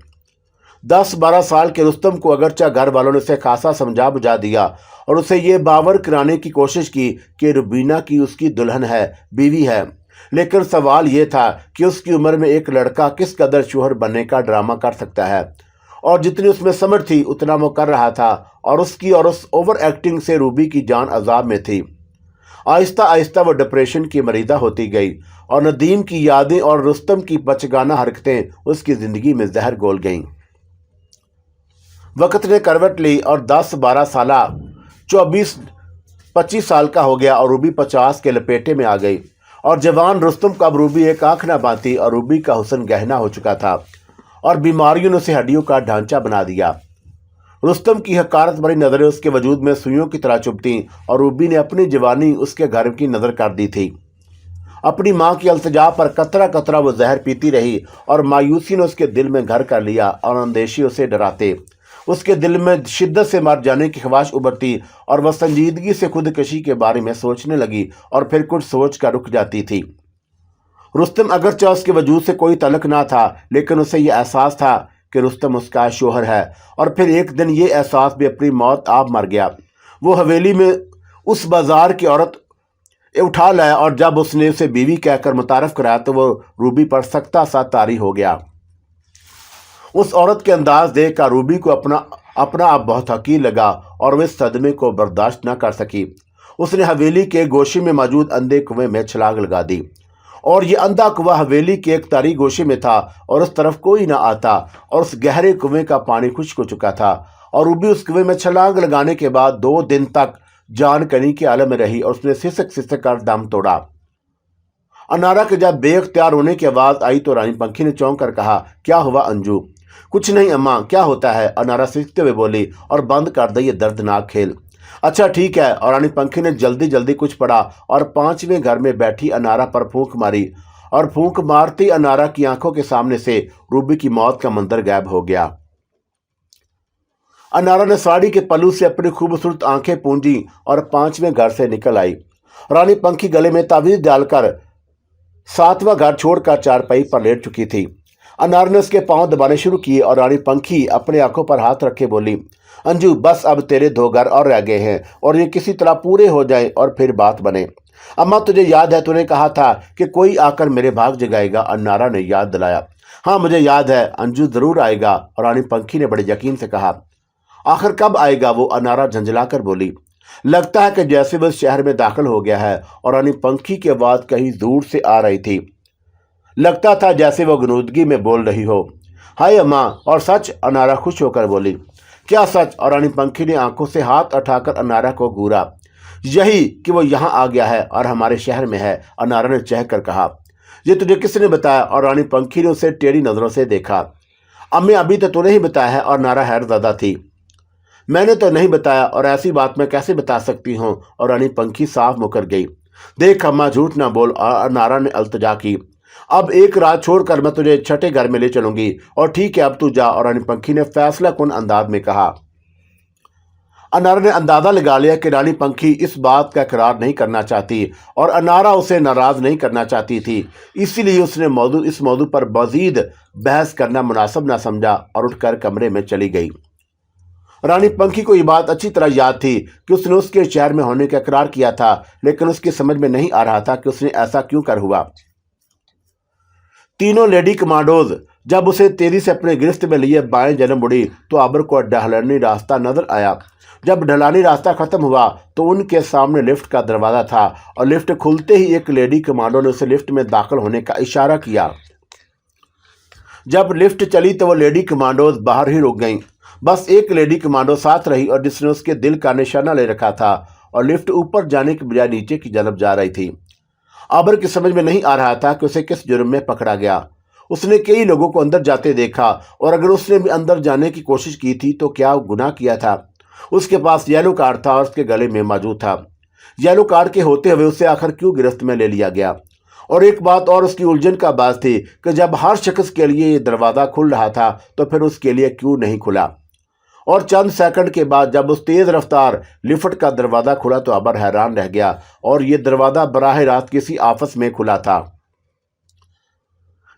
[SPEAKER 1] 10-12 سال کے رستم کو اگرچہ گھر والوں نے اسے خاصا سمجھا بجھا دیا، اور اسے یہ باور کرانے کی کوشش کی کہ ربینہ کی اس کی دلہن ہے، بیوی ہے، لیکن سوال یہ تھا کہ اس کی عمر میں ایک لڑکا کس قدر شوہر بننے کا ڈرامہ کر سکتا ہے، اور جتنی اس میں سمجھ تھی اتنا وہ کر رہا تھا، اور اس اوور ایکٹنگ سے روبی کی جان عذاب میں تھی۔ آہستہ آہستہ وہ ڈپریشن کی مریضہ ہوتی گئی، اور ندیم کی یادیں اور رستم کی بچگانہ حرکتیں اس کی زندگی میں زہر گھول گئیں۔ وقت نے کروٹ لی، اور 10-12 سالہ 24-25 سال کا ہو گیا، اور روبی 50 کے لپیٹے میں آ گئی، اور جوان رستم کا اب روبی ایک آنکھ نہ باندھتی، اور روبی کا حسن گہنا ہو چکا تھا، اور بیماریوں نے اسے ہڈیوں کا ڈھانچہ بنا دیا۔ رستم کی حقارت بھری نظریں اس کے وجود میں سوئیوں کی طرح چبھتیں، اور روبی نے اپنی جوانی اس کے گھر کی نظر کر دی تھی۔ اپنی ماں کی التجا پر قطرہ قطرہ وہ زہر پیتی رہی، اور مایوسی نے اس کے دل میں گھر کر لیا، اور اندیشے اسے ڈراتے۔ اس کے دل میں شدت سے مر جانے کی خواہش ابھرتی، اور وہ سنجیدگی سے خودکشی کے بارے میں سوچنے لگی، اور پھر کچھ سوچ کر رک جاتی تھی۔ رستم اگرچہ اس کے وجود سے کوئی تعلق نہ تھا، لیکن اسے یہ احساس تھا کہ رستم اس کا شوہر ہے، اور پھر ایک دن یہ احساس بھی اپنی موت آپ مر گیا۔ وہ حویلی میں اس بازار کی عورت اٹھا لایا، اور جب اس نے اسے بیوی کہہ کر متعارف کرایا تو وہ روبی پر سختہ سا طاری ہو گیا۔ اس عورت کے انداز دیکھ کر روبی کو اپنا آپ بہت حقیر لگا، اور وہ اس صدمے کو برداشت نہ کر سکی۔ اس نے حویلی کے گوشے میں موجود اندھے کنویں میں چھلانگ لگا دی، اور یہ اندھا کنواں حویلی کے ایک تاریک گوشے میں تھا، اور اس طرف کوئی نہ آتا، اور اس گہرے کنویں کا پانی خشک ہو چکا تھا، اور روبی اس کنویں میں چھلانگ لگانے کے بعد 2 دن تک جان کنی کے عالم میں رہی، اور اس نے سسک کر دم توڑا۔ انارا کے جب بے اختیار ہونے کی آواز آئی تو رانی پنکھی نے چونک کر کہا، کیا ہوا انجو؟ کچھ نہیں اماں، کیا ہوتا ہے؟ انارا سسکتے ہوئے بولی، اور بند کر دے یہ دردناک کھیل۔ अच्छा ठीक है। और रानी पंखी ने जल्दी जल्दी कुछ पढ़ा और पांचवें घर में बैठी अनारा पर फूंक मारी, और फूंक मारती अनारा की आंखों के सामने से रूबी की मौत का मंजर गायब हो गया। अनारा ने साड़ी के पल्लू से अपनी खूबसूरत आंखें पूंजी और पांचवें घर से निकल आई। रानी पंखी गले में तावीज डालकर सातवां घर छोड़कर चारपाई पर लेट चुकी थी। अनार ने उसके पांव दबाने शुरू किए और रानी पंखी अपने आंखों पर हाथ रखे बोली, अंजू बस अब तेरे 2 घर और रह गए हैं और ये किसी तरह पूरे हो जाएं और फिर बात बने। अम्मा तुझे याद है तूने कहा था कि कोई आकर मेरे भाग जगाएगा। अनारा ने याद दिलाया। हाँ मुझे याद है, अंजू जरूर आएगा। और रानी पंखी ने बड़े यकीन से कहा। आखिर कब आएगा वो? अनारा झंझलाकर बोली। लगता है कि जैसे वह शहर में दाखिल हो गया है। और रानी पंखी की आवाज कहीं दूर से आ रही थी। लगता था जैसे वो गनूदगी में बोल रही हो। हाय अम्मा, और सच? अनारा खुश होकर बोली। क्या सच? और रानी पंखी ने आंखों से हाथ उठाकर अनारा को घूरा। यही कि वो यहाँ आ गया है और हमारे शहर में है। अनारा ने चह कर कहा। ये तुझे किसने बताया? और रानी पंखी ने उसे टेढ़ी नजरों से देखा। अम्मी अभी तो तूने ही बताया है। और नारा हैरतज़दा थी। मैंने तो नहीं बताया, और ऐसी बात मैं कैसे बता सकती हूँ? और रानी पंखी साफ मुकर गई। देख अम्मा झूठ ना बोल। और नारा ने अल्तजा की। अब एक रात छोड़कर मैं तुझे छठे घर में ले चलूंगी। और ठीक है अब तू जा। और रानी पंखी ने फैसला कुन अंदाज में कहा। अनारा ने अंदाजा लगा लिया कि रानी पंखी इस बात का इकरार नहीं करना चाहती और अनारा उसे नाराज नहीं करना चाहती थी। इसीलिए उसने इस मौजू पर मजीद बहस करना मुनासिब ना समझा और उठकर कमरे में चली गई। रानी पंखी को ये बात अच्छी तरह याद थी कि उसने उसके शहर में होने का इकरार किया था, लेकिन उसकी समझ में नहीं आ रहा था कि उसने ऐसा क्यों कर हुआ। तीनों लेडी कमांडोज जब उसे तेजी से अपने गिरफ्त में लिए बाएं जन्म मुड़ी तो आबर को ढलानी रास्ता नजर आया। जब ढलानी रास्ता खत्म हुआ तो उनके सामने लिफ्ट का दरवाजा था और लिफ्ट खुलते ही एक लेडी कमांडो ने उसे लिफ्ट में दाखिल होने का इशारा किया। जब लिफ्ट चली तो वो लेडी कमांडोज बाहर ही रुक गईं। बस एक लेडी कमांडो साथ रही और जिसने उसके दिल का निशाना ले रखा था, और लिफ्ट ऊपर जाने की बजाय नीचे की जानब जा रही थी। आबर की समझ में नहीं आ रहा था कि उसे किस जुर्म में पकड़ा गया। उसने कई लोगों को अंदर जाते देखा, और अगर उसने भी अंदर जाने की कोशिश की थी तो क्या गुनाह किया था। उसके पास येलो कार्ड था और उसके गले में मौजूद था। येलो कार्ड के होते हुए उसे आखिर क्यों गिरफ्त में ले लिया गया। और एक बात और उसकी उलझन का बात थी कि जब हर शख्स के लिए ये दरवाज़ा खुल रहा था तो फिर उसके लिए क्यों नहीं खुला। और चंद सेकंड के बाद जब उस तेज रफ्तार लिफ्ट का दरवाज़ा खुला तो आबर हैरान रह गया, और ये दरवाज़ा बराह रास्त किसी आफस में खुला था।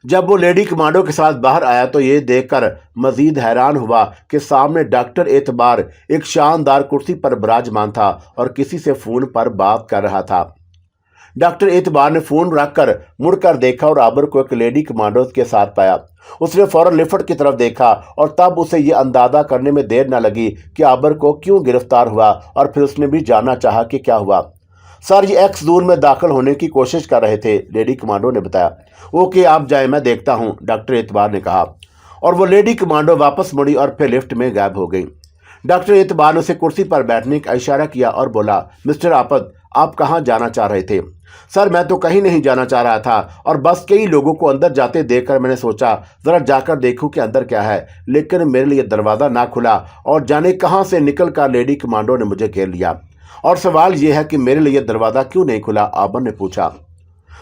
[SPEAKER 1] जब वो लेडी कमांडो के साथ बाहर आया तो ये देखकर मजीद हैरान हुआ कि सामने डॉक्टर एतबार एक शानदार कुर्सी पर विराजमान था और किसी से फ़ोन पर बात कर रहा था। डॉक्टर एतबार ने फ़ोन रखकर मुड़कर देखा और आबर को एक लेडी कमांडो के साथ पाया। उसने फौरन लिफ्ट की तरफ देखा और तब उसे ये अंदाज़ा करने में देर न लगी कि आबर को क्यों गिरफ्तार हुआ, और फिर उसने भी जानना चाहा कि क्या हुआ। सर ये एक्स जोन में दाखिल होने की कोशिश कर रहे थे, लेडी कमांडो ने बताया। ओके आप जाए, मैं देखता हूँ, डॉक्टर एतबार ने कहा। और वो लेडी कमांडो वापस मुड़ी और फिर लिफ्ट में गायब हो गई। डॉक्टर एतबार ने उसे कुर्सी पर बैठने का इशारा किया और बोला, मिस्टर आपद आप कहाँ जाना चाह रहे थे? सर मैं तो कहीं नहीं जाना चाह रहा था, और बस कई लोगों को अंदर जाते देखकर मैंने सोचा ज़रा जाकर देखूं कि अंदर क्या है, लेकिन मेरे लिए दरवाज़ा ना खुला और जाने कहाँ से निकल कर लेडी कमांडो ने मुझे घेर लिया। और सवाल यह है कि मेरे लिए दरवाज़ा क्यों नहीं खुला? आबर ने पूछा।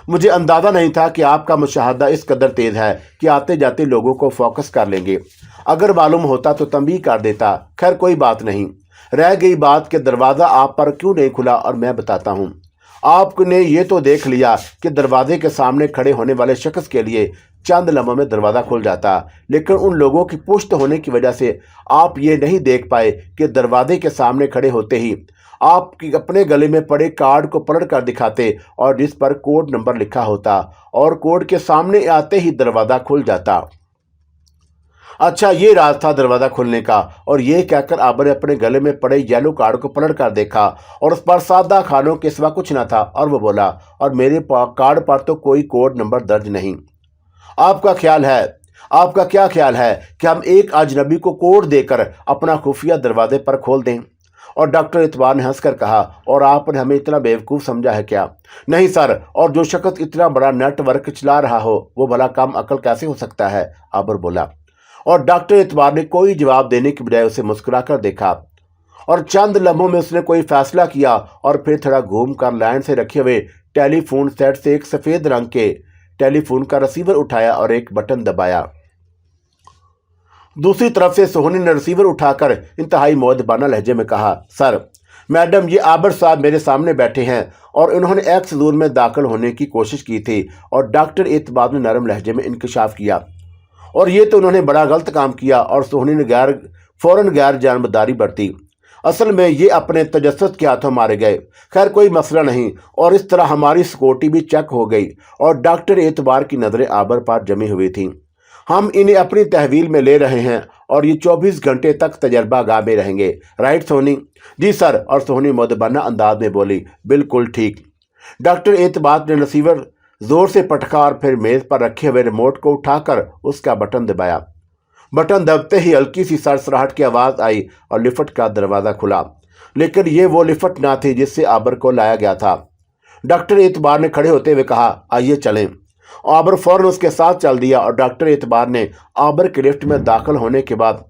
[SPEAKER 1] मुझे अंदाज़ा नहीं था कि आपका मुशाहदा इस कदर तेज़ है कि आते जाते लोगों को फोकस कर लेंगे। अगर मालूम होता तो तंबीह कर देता। खैर कोई बात नहीं। रह गई बात कि दरवाज़ा आप पर क्यों नहीं खुला, और मैं बताता हूँ। आपने ये तो देख लिया कि दरवाजे के सामने खड़े होने वाले शख्स के लिए चंद लम्हों में दरवाज़ा खुल जाता, लेकिन उन लोगों की पुश्त होने की वजह से आप ये नहीं देख पाए कि दरवाजे के सामने खड़े होते ही आप अपने गले में पड़े कार्ड को पलट कर दिखाते और जिस पर कोड नंबर लिखा होता, और कोड के सामने आते ही दरवाज़ा खुल जाता। अच्छा ये राज था दरवाज़ा खुलने का। और ये कहकर आबर ने अपने गले में पड़े येलो कार्ड को पलट कर देखा और उस पर सादा खानों के सिवा कुछ न था, और वो बोला, और मेरे कार्ड पर तो कोई कोड नंबर दर्ज नहीं। आपका क्या ख्याल है कि हम एक अजनबी को कोड देकर अपना खुफिया दरवाजे पर खोल दें? और डॉक्टर एतबार ने हंसकर कहा, और आपने हमें इतना बेवकूफ़ समझा है क्या? नहीं सर, और जो शख्स इतना बड़ा नेटवर्क चला रहा हो वो भला कम अकल कैसे हो सकता है? आबर बोला। और डॉक्टर एतबार ने कोई जवाब देने की बजाय उसे मुस्कुराकर देखा। और चंद लम्हों में उसने कोई फैसला किया और फिर थोड़ा घूम कर लाइन से रखे हुए टेलीफोन सेट से एक सफेद रंग के टेलीफोन का रिसीवर उठाया और एक बटन दबाया। दूसरी तरफ से सोहनी ने रिसीवर उठाकर इंतहाई मुअद्दबाना लहजे में कहा, सर, मैडम, ये आबिर साहब मेरे सामने बैठे हैं और इन्होंने एक्स दूर में दाखिल होने की कोशिश की थी। और डॉक्टर एतबार ने नरम लहजे में इंकशाफ किया, और ये तो उन्होंने बड़ा गलत काम किया। और सोहनी ने फौरन गैर जानबदारी बरती। असल में ये अपने तजस्सुस के हाथों मारे गए। खैर, कोई मसला नहीं। और इस तरह हमारी सिक्योरिटी भी चेक हो गई और डॉक्टर एतबार की नज़रें आबिर पर जमी हुई थीं। हम इन्हें अपनी तहवील में ले रहे हैं और ये 24 घंटे तक तजर्बा गाह में रहेंगे। राइट सोहनी? जी सर। और सोहनी मुअद्दबाना अंदाज में बोली, बिल्कुल ठीक। डॉक्टर एतबार ने रिसीवर जोर से पटका और फिर मेज पर रखे हुए रिमोट को उठाकर उसका बटन दबाया। बटन दबते ही हल्की सी सरसराहट की आवाज़ आई और लिफ्ट का दरवाज़ा खुला। लेकिन ये वो लिफ्ट ना थी जिससे आबिर को लाया गया था। डॉक्टर एतबार ने खड़े होते हुए कहा, आइए चलें। आबिर फौरन उसके साथ चल दिया और डॉक्टर एतबार ने आबिर के लिफ्ट में दाखिल होने के बाद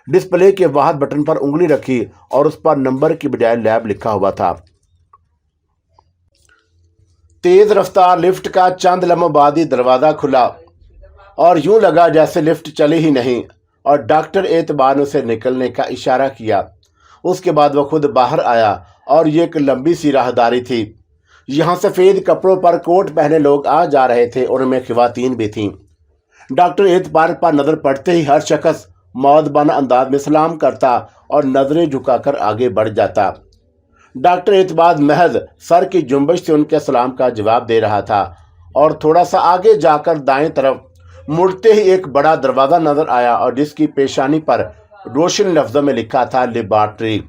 [SPEAKER 1] डिस्प्ले के वाहद बटन पर उंगली रखी और उस पर नंबर की बजाय लैब लिखा हुआ था। तेज रफ्तार लिफ्ट का चंद लम्हों बाद ही दरवाज़ा खुला और यूं लगा जैसे लिफ्ट चली ही नहीं। और डॉक्टर एतबार ने उसे निकलने का इशारा किया। उसके बाद वह खुद बाहर आया और ये एक लंबी सी राहदारी थी। यहाँ सफ़ेद कपड़ों पर कोट पहने लोग आ जा रहे थे और उनमें ख़वातीन भी थीं। डॉक्टर एतबार पर नज़र पड़ते ही हर शख्स मुअद्दबाना अंदाज में सलाम करता और नज़रें झुकाकर आगे बढ़ जाता। डॉक्टर एतबार महज सर की जुम्बश से उनके सलाम का जवाब दे रहा था और थोड़ा सा आगे जाकर दाएं तरफ मुड़ते ही एक बड़ा दरवाज़ा नज़र आया और जिसकी पेशानी पर रोशन लफ्ज़ों में लिखा था, लेबॉर्ट्री।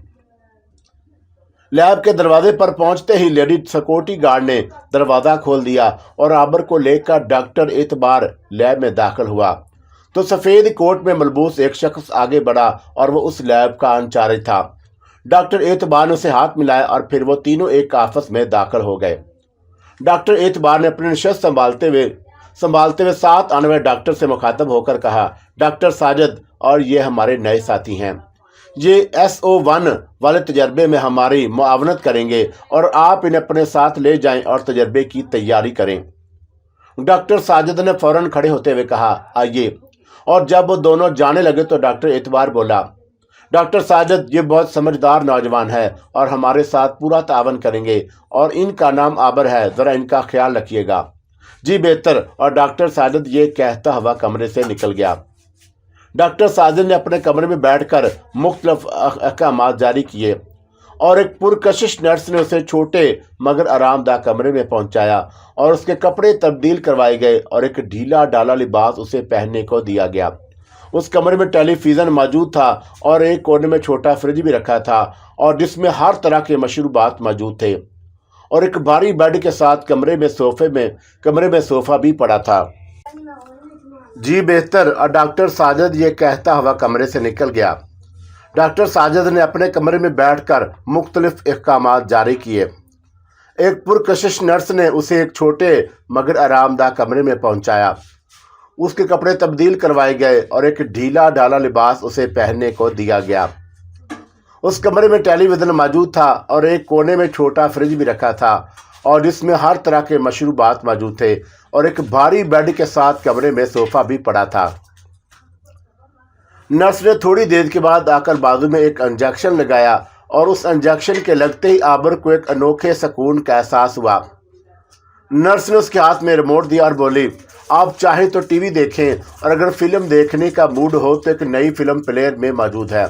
[SPEAKER 1] लैब के दरवाजे पर पहुंचते ही लेडी सिक्योरिटी गार्ड ने दरवाज़ा खोल दिया और आबिर को लेकर डॉक्टर एतबार लैब में दाखिल हुआ तो सफ़ेद कोट में मलबूस एक शख्स आगे बढ़ा और वो उस लैब का इंचार्ज था। डॉक्टर एतबार ने उसे हाथ मिलाया और फिर वो तीनों एक आपस में दाखिल हो गए। डॉक्टर एतबार ने अपनी नशस्त संभालते हुए साथ आने वाले डॉक्टर से मुखातब होकर कहा, डॉक्टर साजिद, और ये हमारे नए साथी हैं। ये SO1 वाले तजर्बे में हमारी मुआवनत करेंगे और आप इन्हें अपने साथ ले जाएं और तजर्बे की तैयारी करें। डॉक्टर साजिद ने फौरन खड़े होते हुए कहा, आइए। और जब वो दोनों जाने लगे तो डॉक्टर एतबार बोला, डॉक्टर साजिद, ये बहुत समझदार नौजवान है और हमारे साथ पूरा तावन करेंगे और इनका नाम आबिर है, ज़रा इनका ख्याल रखिएगा। जी बेहतर। और डॉक्टर साजिद ये कहता हुआ कमरे से निकल गया। डॉक्टर साजिद ने अपने कमरे में बैठकर मुख्तलिफ अहकामात जारी किए और एक पुरकशिश नर्स ने उसे छोटे मगर आरामदायक कमरे में पहुंचाया और उसके कपड़े तब्दील करवाए गए और एक ढीला डाला लिबास उसे पहनने को दिया गया। उस कमरे में टेलीविज़न मौजूद था और एक कोने में छोटा फ्रिज भी रखा था और जिसमें हर तरह के मशरूबात मौजूद थे और एक भारी बेड के साथ कमरे में सोफा भी पड़ा था। जी बेहतर। और डॉक्टर साजिद ये कहता हुआ कमरे से निकल गया। डॉक्टर साजिद ने अपने कमरे में बैठकर मुख्तलिफ अहकामात जारी किए। एक पुरकशिश नर्स ने उसे एक छोटे मगर आरामदायक कमरे में पहुंचाया। उसके कपड़े तब्दील करवाए गए और एक ढीला ढाला लिबास उसे पहनने को दिया गया। उस कमरे में टेलीविज़न मौजूद था और एक कोने में छोटा फ्रिज भी रखा था और जिसमें हर तरह के मशरूबात मौजूद थे और एक भारी बेड के साथ कमरे में सोफा भी पड़ा था। नर्स ने थोड़ी देर के बाद आकर बाजू में एक इंजेक्शन लगाया और उस इंजेक्शन के लगते ही आबिर को एक अनोखे सुकून का एहसास हुआ। नर्स ने उसके हाथ में रिमोट दिया और बोली, आप चाहें तो टीवी देखें और अगर फिल्म देखने का मूड हो तो एक नई फिल्म प्लेयर में मौजूद है,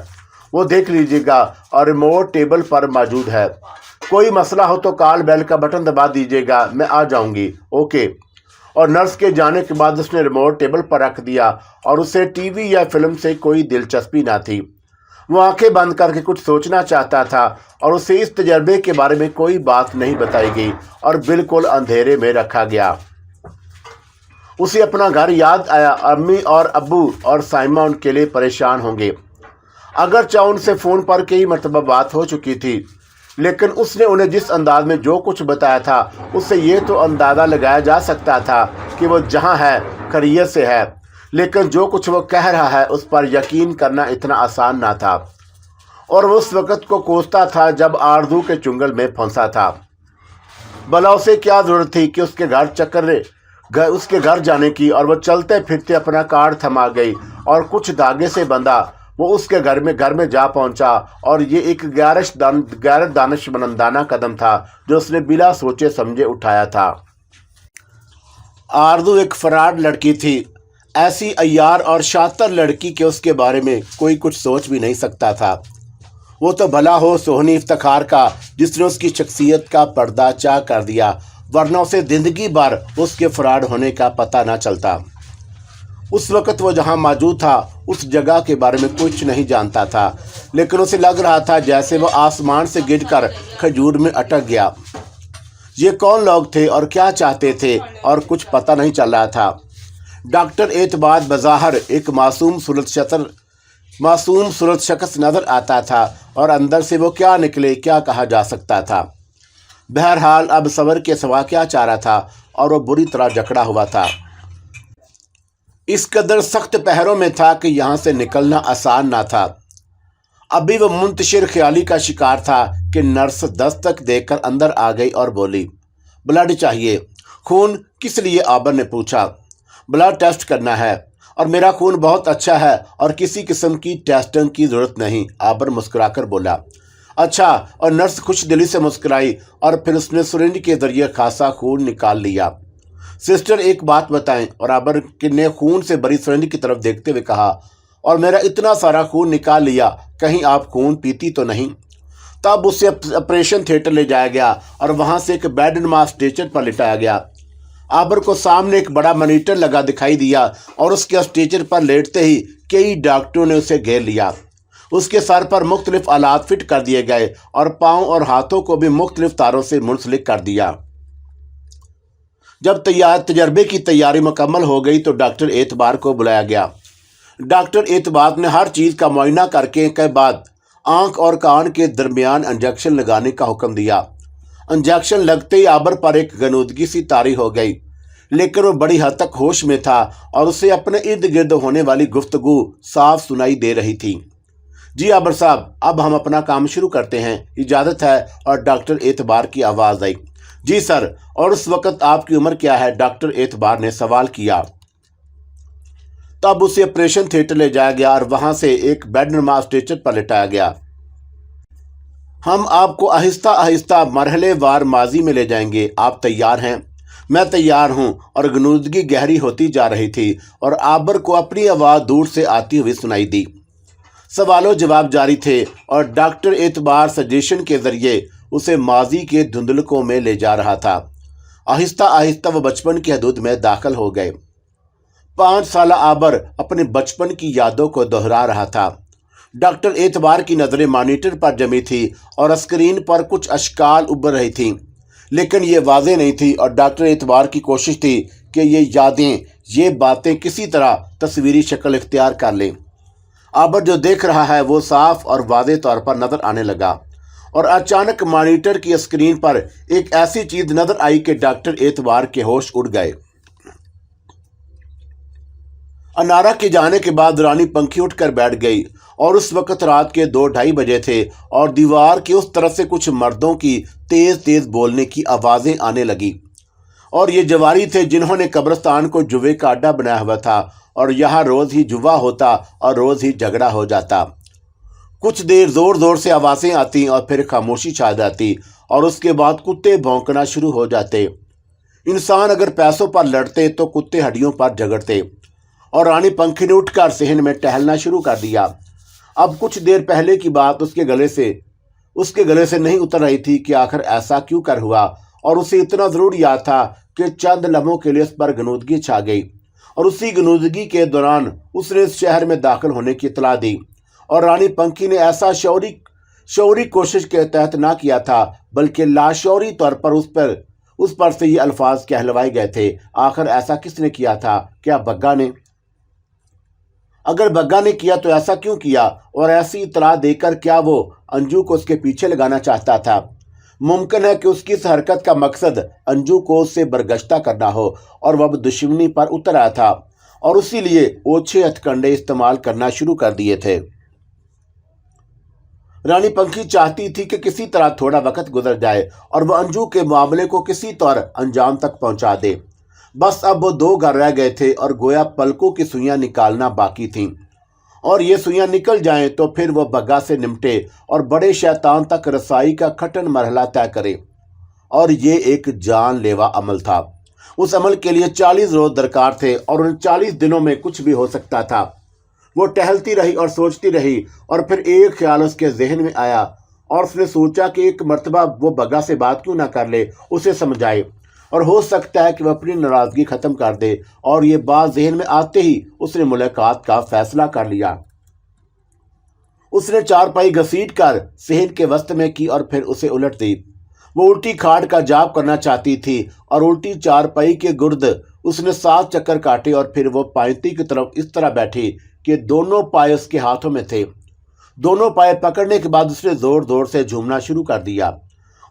[SPEAKER 1] वो देख लीजिएगा और रिमोट टेबल पर मौजूद है। कोई मसला हो तो कॉल बेल का बटन दबा दीजिएगा, मैं आ जाऊंगी। ओके। और नर्स के जाने के बाद उसने रिमोट टेबल पर रख दिया और उसे टीवी या फिल्म से कोई दिलचस्पी ना थी। वो आंखें बंद करके कुछ सोचना चाहता था और उसे इस तजर्बे के बारे में कोई बात नहीं बताई गई और बिल्कुल अंधेरे में रखा गया। उसे अपना घर याद आया। अम्मी और अब्बू और साइमा उनके लिए परेशान होंगे। अगरचे उनसे फ़ोन पर कई मरतबा बात हो चुकी थी, लेकिन उसने उन्हें जिस अंदाज में जो कुछ बताया था उससे ये तो अंदाज़ा लगाया जा सकता था कि वो जहाँ है खैरियत से है, लेकिन जो कुछ वो कह रहा है उस पर यकीन करना इतना आसान ना था। اور وہ اس وقت کو کوستا تھا جب آرزو کے چنگل میں پھنسا تھا۔ بھلا اسے کیا ضرورت تھی کہ اس کے گھر جانے کی، اور وہ چلتے پھرتے اپنا کارڈ تھما گئی اور کچھ دھاگے سے بندھا وہ اس کے گھر میں جا پہنچا۔ اور یہ ایک غیر دانشمندانہ قدم تھا جو اس نے بلا سوچے سمجھے اٹھایا تھا۔ آرزو ایک فراڈ لڑکی تھی، ایسی عیار اور شاطر لڑکی کہ اس کے بارے میں کوئی کچھ سوچ بھی نہیں سکتا تھا۔ وہ تو بھلا ہو سہنی افتخار کا جس نے اس کی شخصیت کا پردہ چاک کر دیا، ورنہ اسے زندگی بھر اس کے فراڈ ہونے کا پتہ نہ چلتا۔ اس وقت وہ جہاں موجود تھا اس جگہ کے بارے میں کچھ نہیں جانتا تھا، لیکن اسے لگ رہا تھا جیسے وہ آسمان سے گر کر کھجور میں اٹک گیا۔ یہ کون لوگ تھے اور کیا چاہتے تھے اور کچھ پتہ نہیں چل رہا تھا۔ ڈاکٹر اعتبار بظاہر ایک معصوم صورت شخص نظر آتا تھا، اور اندر سے وہ کیا نکلے کیا کہا جا سکتا تھا۔ بہرحال اب صبر کے سوا کیا چارہ تھا، اور وہ بری طرح جکڑا ہوا تھا۔ اس قدر سخت پہروں میں تھا کہ یہاں سے نکلنا آسان نہ تھا۔ ابھی وہ منتشر خیالی کا شکار تھا کہ نرس دستک دے کر اندر آ گئی اور بولی، بلڈ چاہیے۔ خون کس لیے؟ عابر نے پوچھا۔ بلڈ ٹیسٹ کرنا ہے، اور میرا خون بہت اچھا ہے اور کسی قسم کی ٹیسٹنگ کی ضرورت نہیں، عابر مسکرا کر بولا۔ اچھا، اور نرس خوش دلی سے مسکرائی اور پھر اس نے سرنج کے ذریعے خاصا خون نکال لیا۔ سسٹر ایک بات بتائیں، اور عابر نے خون سے بھری سرنج کی طرف دیکھتے ہوئے کہا، اور میرا اتنا سارا خون نکال لیا، کہیں آپ خون پیتی تو نہیں؟ تب اسے آپریشن تھیٹر لے جایا گیا اور وہاں سے ایک بیڈ نما اسٹریچر پر لٹایا گیا۔ عابر کو سامنے ایک بڑا مانیٹر لگا دکھائی دیا، اور اس کے اسٹریچر پر لیٹتے ہی کئی ڈاکٹروں نے اسے گھیر لیا۔ اس کے سر پر مختلف آلات فٹ کر دیے گئے اور پاؤں اور ہاتھوں کو بھی مختلف تاروں سے منسلک کر دیا۔ جب تجربے کی تیاری مکمل ہو گئی تو ڈاکٹر اعتبار کو بلایا گیا۔ ڈاکٹر اعتبار نے ہر چیز کا معائنہ کر کے بعد آنکھ اور کان کے درمیان انجیکشن لگانے کا حکم دیا۔ انجیکشن لگتے ہی عابر پر ایک غنودگی سی طاری ہو گئی، لیکن وہ بڑی حد تک ہوش میں تھا اور اسے اپنے ارد گرد ہونے والی گفتگو صاف سنائی دے رہی تھی۔ جی عابر صاحب، اب ہم اپنا کام شروع کرتے ہیں، اجازت ہے؟ اور ڈاکٹر اعتبار کی آواز آئی۔ جی سر، اور اس وقت آپ کی عمر کیا ہے؟ ڈاکٹر اعتبار نے سوال کیا۔ تب اسے آپریشن تھیٹر لے جایا گیا اور وہاں سے ایک بیڈ نما اسٹریچر پر لٹایا گیا۔ ہم آپ کو آہستہ آہستہ مرحلے وار ماضی میں لے جائیں گے، آپ تیار ہیں؟ میں تیار ہوں۔ اور غنودگی گہری ہوتی جا رہی تھی اور عابر کو اپنی آواز دور سے آتی ہوئی سنائی دی۔ سوال و جواب جاری تھے اور ڈاکٹر اعتبار سجیشن کے ذریعے اسے ماضی کے دھندلکوں میں لے جا رہا تھا۔ آہستہ آہستہ وہ بچپن کی حدود میں داخل ہو گئے۔ 5 سالہ عابر اپنے بچپن کی یادوں کو دہرا رہا تھا۔ ڈاکٹر اعتبار کی نظریں مانیٹر پر جمی تھی اور اسکرین پر کچھ اشکال ابھر رہی تھیں، لیکن یہ واضح نہیں تھی، اور ڈاکٹر اعتبار کی کوشش تھی کہ یہ یادیں، یہ باتیں کسی طرح تصویری شکل اختیار کر لیں۔ عابر جو دیکھ رہا ہے وہ صاف اور واضح طور پر نظر آنے لگا، اور اچانک مانیٹر کی اسکرین پر ایک ایسی چیز نظر آئی کہ ڈاکٹر اعتبار کے ہوش اڑ گئے۔ انارا کے جانے کے بعد رانی پنکھی اٹھ کر بیٹھ گئی، اور اس وقت رات کے 2-2:30 بجے تھے، اور دیوار کی اس طرف سے کچھ مردوں کی تیز تیز بولنے کی آوازیں آنے لگی، اور یہ جواری تھے جنہوں نے قبرستان کو جوے کا اڈا بنایا ہوا تھا، اور یہاں روز ہی جوا ہوتا اور روز ہی جھگڑا ہو جاتا۔ کچھ دیر زور زور سے آوازیں آتی اور پھر خاموشی چھا جاتی، اور اس کے بعد کتے بھونکنا شروع ہو جاتے۔ انسان اگر پیسوں پر لڑتے تو کتے ہڈیوں پر جھگڑتے، اور رانی پنکھی نے اٹھ کر صحن میں ٹہلنا شروع کر دیا۔ اب کچھ دیر پہلے کی بات اس کے گلے سے نہیں اتر رہی تھی کہ آخر ایسا کیوں کر ہوا، اور اسے اتنا ضرور یاد تھا کہ چند لمحوں کے لیے اس پر غنودگی چھا گئی، اور اسی غنودگی کے دوران اس نے اس شہر میں داخل ہونے کی اطلاع دی، اور رانی پنکھی نے ایسا شعوری کوشش کے تحت نہ کیا تھا، بلکہ لاشعوری طور پر اس پر سے یہ الفاظ کہلوائے گئے تھے۔ آخر ایسا کس نے کیا تھا؟ کیا بگا نے؟ اگر بگا نے کیا تو ایسا کیوں کیا؟ اور ایسی اطلاع دے کر کیا وہ انجو کو اس کے پیچھے لگانا چاہتا تھا؟ ممکن ہے کہ اس کی اس حرکت کا مقصد انجو کو اس سے برگشتہ کرنا ہو، اور وہ اب دشمنی پر اتر آیا تھا، اور اسی لیے اوچھے ہتھ کنڈے استعمال کرنا شروع کر دیے تھے۔ रानी पंखी चाहती थी कि किसी तरह थोड़ा वक्त गुजर जाए और वो अंजू के मामले को किसी तरह अंजाम तक पहुंचा दे। बस अब वो 2 घर रह गए थे और गोया पलकों की सुइयां निकालना बाकी थीं, और ये सुइयां निकल जाएं तो फिर वो बग्गा से निपटे और बड़े शैतान तक रसाई का कठिन मरहला तय करे। और ये एक जानलेवा अमल था। उस अमल के लिए 40 रोज दरकार थे और उन 40 दिनों में कुछ भी हो सकता था। वो टहलती रही और सोचती रही, और फिर एक ख्याल उसके जहन में आया और उसने सोचा कि एक मर्तबा वो बग्गा से बात क्यों ना कर ले, उसे समझाए, और हो सकता है कि वह अपनी नाराजगी खत्म कर दे। और ये बात जहन में आते ही उसने मुलाकात का फैसला कर लिया। उसने चारपाई घसीट कर सहन के वस्त में की और फिर उसे उलट दी। वो उल्टी खाट का जाप करना चाहती थी और उल्टी चारपाई के गुर्द उसने 7 चक्कर काटे, और फिर वो पायती की तरफ इस तरह बैठी कि दोनों पाए उसके हाथों में थे। दोनों पाए पकड़ने के बाद उसने जोर जोर से झूमना शुरू कर दिया,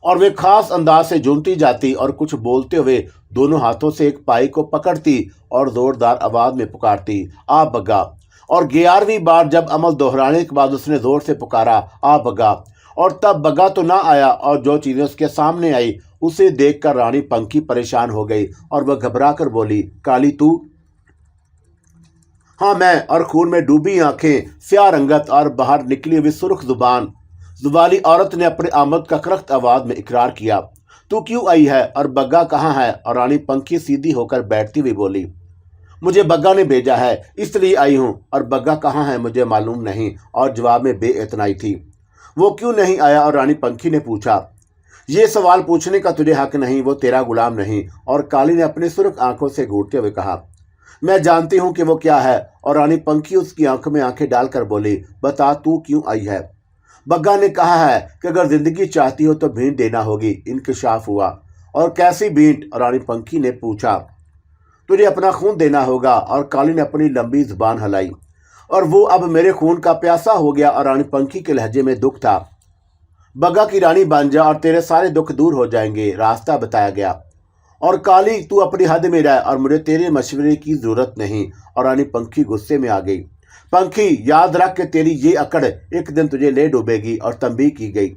[SPEAKER 1] और वे खास अंदाज से झूमती जाती और कुछ बोलते हुए दोनों हाथों से एक पाई को पकड़ती और जोरदार आवाज में पुकारती, आ बग्गा। और 11वीं बार जब अमल दोहराने के बाद उसने जोर से पुकारा, आ बग्गा, और तब बग्गा तो ना आया, और जो चीजें उसके सामने आई उसे देखकर रानी पंखी परेशान हो गई और वह घबरा कर बोली, काली तू? हाँ मैं, और खून में डूबी आंखें, स्याह रंगत और बाहर निकली हुई सुर्ख जुबान जुबाली औरत ने अपने आमद का करख्त आवाज में इकरार किया, तू क्यों आई है और बग्गा कहाँ है? और रानी पंखी सीधी होकर बैठती हुई बोली, मुझे बग्गा ने भेजा है, इसलिए आई हूँ, और बग्गा कहाँ है मुझे मालूम नहीं। और जवाब में बेइतनाई थी। वो क्यों नहीं आया? और रानी पंखी ने पूछा, ये सवाल पूछने का तुझे हक नहीं, वो तेरा गुलाम नहीं। और काली ने अपनी सुर्ख आंखों से घूरते हुए कहा, मैं जानती हूँ कि वो क्या है। और रानी पंखी उसकी आंखों में आंखें डालकर बोली, बता तू क्यों आई है? बग्गा ने कहा है कि अगर जिंदगी चाहती हो तो भींट देना होगी। इंकशाफ हुआ। और कैसी भींट? और रानी पंखी ने पूछा, तुझे अपना खून देना होगा। और काली ने अपनी लंबी जुबान हिलाई, और वो अब मेरे खून का प्यासा हो गया। और रानी पंखी के लहजे में दुख था। बग्गा की रानी बन जा और तेरे सारे दुख दूर हो जाएंगे, रास्ता बताया गया। और काली तू अपनी हद में रह और मुझे तेरे मशवरे की जरूरत नहीं। और रानी पंखी गुस्से में आ गई। पंखी याद रख के तेरी ये अकड़ एक दिन तुझे ले डूबेगी। और तंबीह की गई,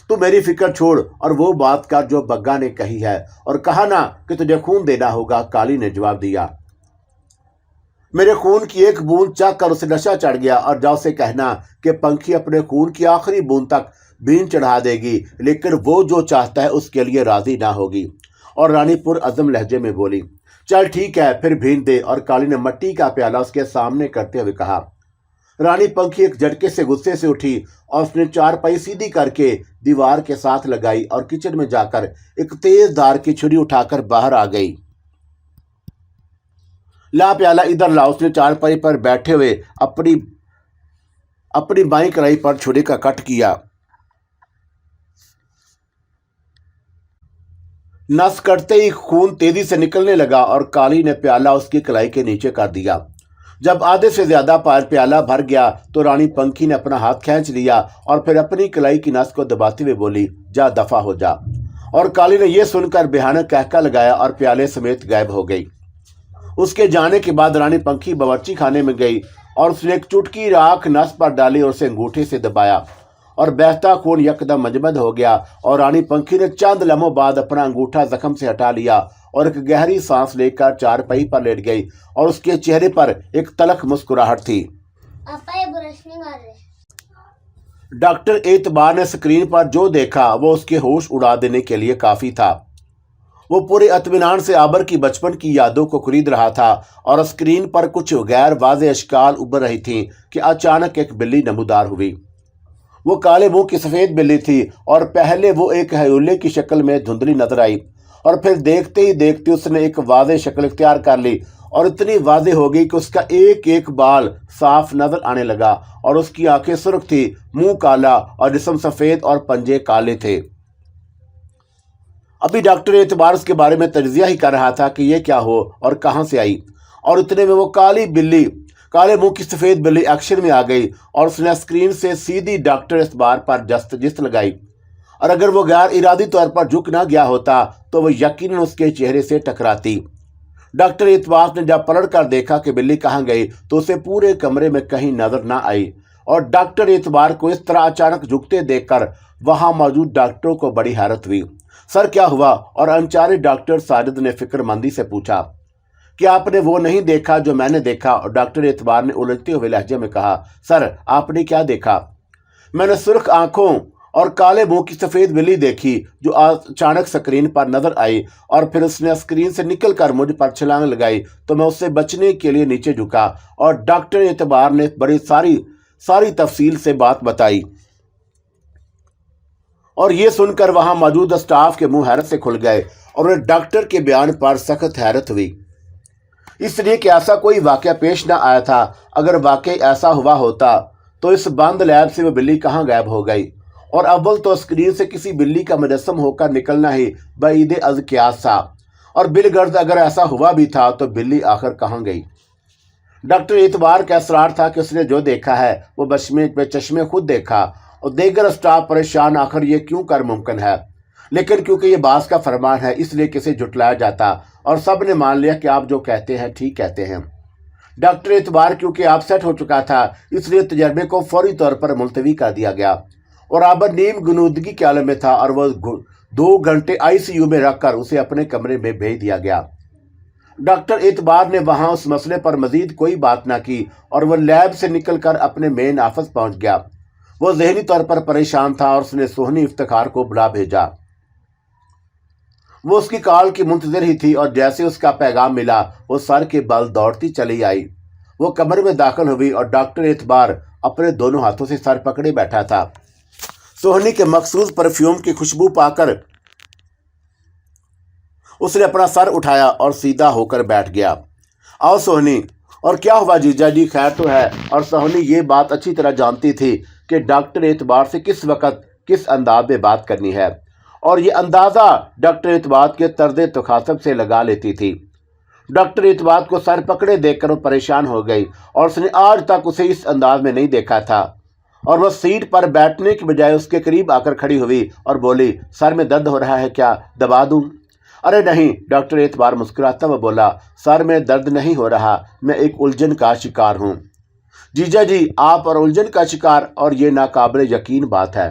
[SPEAKER 1] तू मेरी फिक्र छोड़ और वो बात कर जो बग्गा ने कही है, और कहा ना कि तुझे खून देना होगा। काली ने जवाब दिया, मेरे खून की एक बूंद चाह कर उसे नशा चढ़ गया। और जा उसे कहना कि पंखी अपने खून की आखिरी बूंद तक बीन चढ़ा देगी, लेकिन वो जो चाहता है उसके लिए राजी ना होगी। और रानी पुरअज़म लहजे में बोली, चल ठीक है, फिर भीन दे। और काली ने मिट्टी का प्याला उसके सामने करते हुए कहा। रानी पंखी एक झटके से गुस्से से उठी और उसने चारपाई सीधी करके दीवार के साथ लगाई और किचन में जाकर एक तेज धार की छुरी उठाकर बाहर आ गई। ला प्याला इधर ला। उसने चारपाई पर बैठे हुए अपनी बाईं कलाई पर छुरी का कट किया। नस कटते ही खून तेजी से निकलने लगा और काली ने प्याला उसकी कलाई के नीचे कर दिया। जब आधे से ज्यादा प्याला भर गया तो रानी पंखी ने अपना हाथ खींच लिया और फिर अपनी कलाई की नस को दबाते हुए बोली, जा दफा हो जा। और काली ने यह सुनकर भयानक कहका लगाया और प्याले समेत गायब हो गई। उसके जाने के बाद रानी पंखी बावर्ची खाने में गई और उसने एक चुटकी राख नस पर डाली और उसे अंगूठे से दबाया और बहता खून यकदम मजमद हो गया। और रानी पंखी ने चंद लम्हों बाद अपना अंगूठा जख्म से हटा लिया और एक गहरी सांस लेकर चारपाई पर लेट गई और उसके चेहरे पर एक तलख मुस्कुराहट थी।
[SPEAKER 2] पापा ये ब्रश नहीं मार रहे।
[SPEAKER 1] डॉक्टर एतबार ने स्क्रीन पर जो देखा वो उसके होश उड़ा देने के लिए काफी था। वो पूरे इत्मीनान से आबर की बचपन की यादों को खरीद रहा था और स्क्रीन पर कुछ गैर वाज़ेह अश्काल उभर रही थी कि अचानक एक बिल्ली नमूदार हुई। वो काले मुंह की सफ़ेद बिल्ली थी और पहले वो एक हयूले की शक्ल में धुंधली नजर आई और फिर देखते ही देखते उसने एक वाज़ेह शक्ल इख्तियार कर ली और इतनी वाज़ेह हो गई कि उसका एक एक बाल साफ नजर आने लगा और उसकी आंखें सुर्ख थी, मुंह काला और जिस्म सफ़ेद और पंजे काले थे। अभी डॉक्टर एतबार उसके बारे में तज्जिया ही कर रहा था कि ये क्या हो और कहाँ से आई, और इतने में वो काले मुंह की सफ़ेद बिल्ली एक्शन में आ गई और उसने स्क्रीन से सीधी डॉक्टर एतबार पर जिस्त लगाई। और अगर वो गैर इरादी तौर पर झुक ना गया होता तो वो यकीनन उसके चेहरे से टकराती। डॉक्टर एतबार ने जब पलट कर देखा कि बिल्ली कहाँ गई तो उसे पूरे कमरे में कहीं नजर ना आई। और डॉक्टर एतबार को इस तरह अचानक झुकते देखकर वहां मौजूद डॉक्टरों को बड़ी हैरत हुई। सर क्या हुआ? और अनचारे डॉक्टर साजिद ने फिक्रमंदी से पूछा कि आपने वो नहीं देखा जो मैंने देखा? और डॉक्टर एतबार ने उलझते हुए लहजे में कहा, सर आपने क्या देखा? मैंने सुर्ख आंखों और काले मुंह की सफेद बिल्ली देखी जो अचानक स्क्रीन पर नजर आई और फिर उसने स्क्रीन से निकलकर मुझ पर छलांग लगाई तो मैं उससे बचने के लिए नीचे झुका और डॉक्टर एतबार ने बड़ी सारी तफसील से बात बताई। और ये सुनकर वहां मौजूद स्टाफ के मुंह हैरत से खुल गए और उन्हें डॉक्टर के बयान पर सख्त हैरत हुई, इसलिए कि ऐसा कोई वाकया पेश न आया था। अगर वाकई ऐसा हुआ होता तो इस बंद लैब से वो बिल्ली कहाँ गायब हो गई? और अव्वल तो स्क्रीन से किसी बिल्ली का मुजस्सम होकर निकलना ही बईद अज़ क़ियास था, और बिलगर्द अगर ऐसा हुआ भी था तो बिल्ली आखिर कहाँ गई? डॉक्टर एतबार का इसरार था कि उसने जो देखा है वो चश्मे खुद देखा, और देगर स्टाफ परेशान आखिर ये क्यों कर मुमकिन है, लेकिन क्योंकि ये बास का फरमान है इसलिए किसे झुटलाया जाता और सब ने मान लिया कि आप जो कहते हैं ठीक कहते हैं। डॉक्टर एतबार क्योंकि अपसेट हो चुका था इसलिए तजर्बे को फौरी तौर पर मुलतवी कर दिया गया और आबर नीम गुनूदगी के आलम में था और वह 2 घंटे आईसीयू में रखकर उसे अपने कमरे में भेज दिया गया। डॉक्टर एतबार ने वहां उस मसले पर मजीद कोई बात ना की और वह लैब से निकलकर अपने मेन ऑफिस पहुंच गया। वो जहनी तौर पर परेशान था और उसने सोहनी इफ्तिखार को बुला भेजा। वो उसकी कॉल की मुंतजर ही थी और जैसे उसका पैगाम मिला वो सर के बल दौड़ती चली आई। वो कमरे में दाखिल हुई और डॉक्टर एतबार अपने दोनों हाथों से सर पकड़े बैठा था। सोहनी के मखसूस परफ्यूम की खुशबू पाकर उसने अपना सर उठाया और सीधा होकर बैठ गया। आओ सोहनी। और क्या हुआ जीजा जी, खैर तो है? और सोहनी ये बात अच्छी तरह जानती थी कि डॉक्टर एतबार से किस वक्त किस अंदाज में बात करनी है, और ये अंदाज़ा डॉक्टर एतबार के तर्ज तुखातब से लगा लेती थी। डॉक्टर एतबार को सर पकड़े देखकर वो परेशान हो गई और उसने आज तक उसे इस अंदाज में नहीं देखा था, और वह सीट पर बैठने के बजाय उसके करीब आकर खड़ी हुई और बोली, सर में दर्द हो रहा है क्या, दबा दूं? अरे नहीं, डॉक्टर एतबार मुस्कुराता हुआ बोला, सर में दर्द नहीं हो रहा, मैं एक उलझन का शिकार हूं। जीजा जी आप और उलझन का शिकार, और ये नाकाबिल यकीन बात है।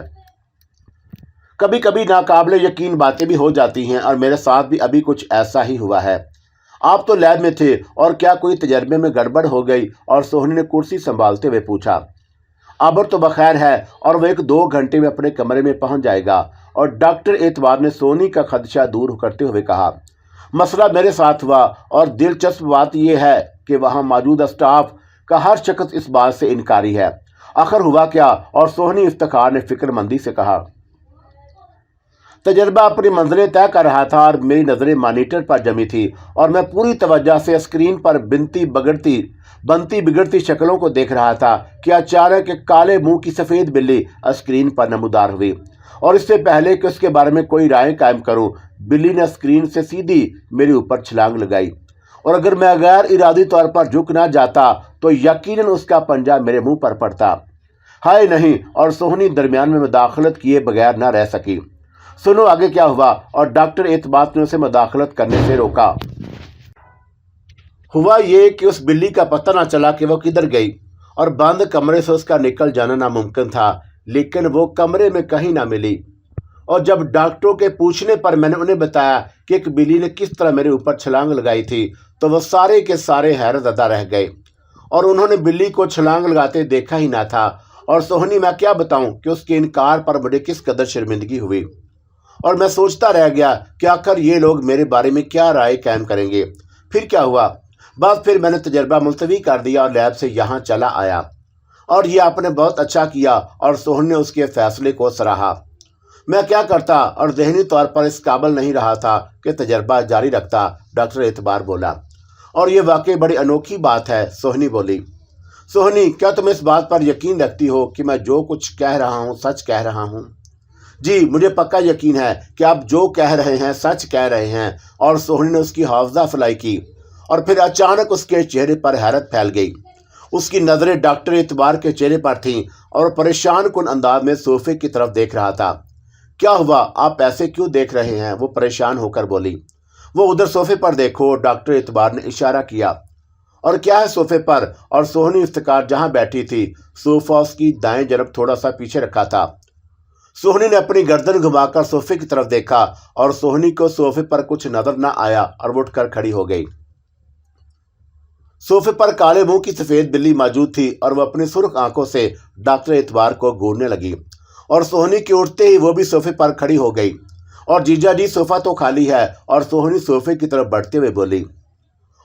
[SPEAKER 1] कभी कभी नाकाबिल यकीन बातें भी हो जाती हैं और मेरे साथ भी अभी कुछ ऐसा ही हुआ है। आप तो लैब में थे और क्या कोई तजर्बे में गड़बड़ हो गई? और सोहनी ने कुर्सी संभालते हुए पूछा। आबर तो बखैर है और वह 1-2 घंटे में अपने कमरे में पहुंच जाएगा। और डॉक्टर एतबार ने सोनी का खदशा दूर करते हुए कहा, मसला मेरे साथ हुआ और दिलचस्प बात यह है कि वहां मौजूद स्टाफ का हर शख्स इस बात से इनकारी है। आखिर हुआ क्या? और सोहनी इफ्तिखार ने फिक्रमंदी से कहा, तजर्बा अपनी मंजिलें तय कर रहा था और मेरी नज़रें मॉनिटर पर जमी थी और मैं पूरी तवज्जो से स्क्रीन पर बनती बिगड़ती शक्लों को देख रहा था कि अचानक एक काले मुंह की सफ़ेद बिल्ली स्क्रीन पर नमूदार हुई। और इससे पहले कि उसके बारे में कोई राय कायम करूं, बिल्ली ने स्क्रीन से सीधी मेरे ऊपर छलांग लगाई, और अगर मैं गैर इरादी तौर पर झुक ना जाता तो यकीनन उसका पंजा मेरे मुंह पर पड़ता। हाय नहीं, और सोहनी दरमियान में मुदाखलत किए बगैर ना रह सकी। सुनो आगे क्या हुआ? और डॉक्टर एतबार ने उसे मुदाखलत करने से रोका। हुआ ये कि उस बिल्ली का पता ना चला कि वो किधर गई, और बंद कमरे से उसका निकल जाना नामुमकिन था, लेकिन वो कमरे में कहीं ना मिली। और जब डॉक्टरों के पूछने पर मैंने उन्हें बताया कि एक बिल्ली ने किस तरह मेरे ऊपर छलांग लगाई थी तो वो सारे के सारे हैरतज़दा रह गए, और उन्होंने बिल्ली को छलांग लगाते देखा ही ना था। और सोहनी मैं क्या बताऊं कि उसके इनकार पर मुझे किस कदर शर्मिंदगी हुई, और मैं सोचता रह गया कि आखिर ये लोग मेरे बारे में क्या राय कायम करेंगे। फिर क्या हुआ? बस फिर मैंने तजर्बा मुलतवी कर दिया और लैब से यहाँ चला आया, और ये आपने बहुत अच्छा किया। और सोहन ने उसके फैसले को सराहा। मैं क्या करता और जहनी तौर पर इस काबिल नहीं रहा था कि तजर्बा जारी रखता, डॉक्टर एतबार बोला। और ये वाकई बड़ी अनोखी बात है, सोहनी बोली। सोहनी क्या तुम इस बात पर यकीन रखती हो कि मैं जो कुछ कह रहा हूँ सच कह रहा हूँ? जी मुझे पक्का यकीन है कि आप जो कह रहे हैं सच कह रहे हैं। और सोहनी ने उसकी हौसला अफजाई की, और फिर अचानक उसके चेहरे पर हैरत फैल गई। उसकी नज़रें डॉक्टर एतबार के चेहरे पर थीं और परेशान कुन अंदाज में सोफे की तरफ देख रहा था। क्या हुआ? आप ऐसे क्यों देख रहे हैं? वो परेशान होकर बोली। वो उधर सोफे पर देखो, डॉक्टर एतबार ने इशारा किया। और क्या है सोफे पर, और सोहनी इफ्तिकार जहां बैठी थी सोफा उसकी दाएं तरफ थोड़ा सा पीछे रखा था। सोहनी ने अपनी गर्दन घुमाकर सोफे की तरफ देखा और सोहनी को सोफे पर कुछ नजर न आया और वो उठकर खड़ी हो गई। सोफे पर काले मुंह की सफेद बिल्ली मौजूद थी और वह अपनी सुर्ख आंखों से डॉक्टर एतबार को घूरने लगी और सोहनी के उठते ही वो भी सोफे पर खड़ी हो गई। और जीजा जी सोफा तो खाली है, और सोहनी सोफे की तरफ बढ़ते हुए बोली।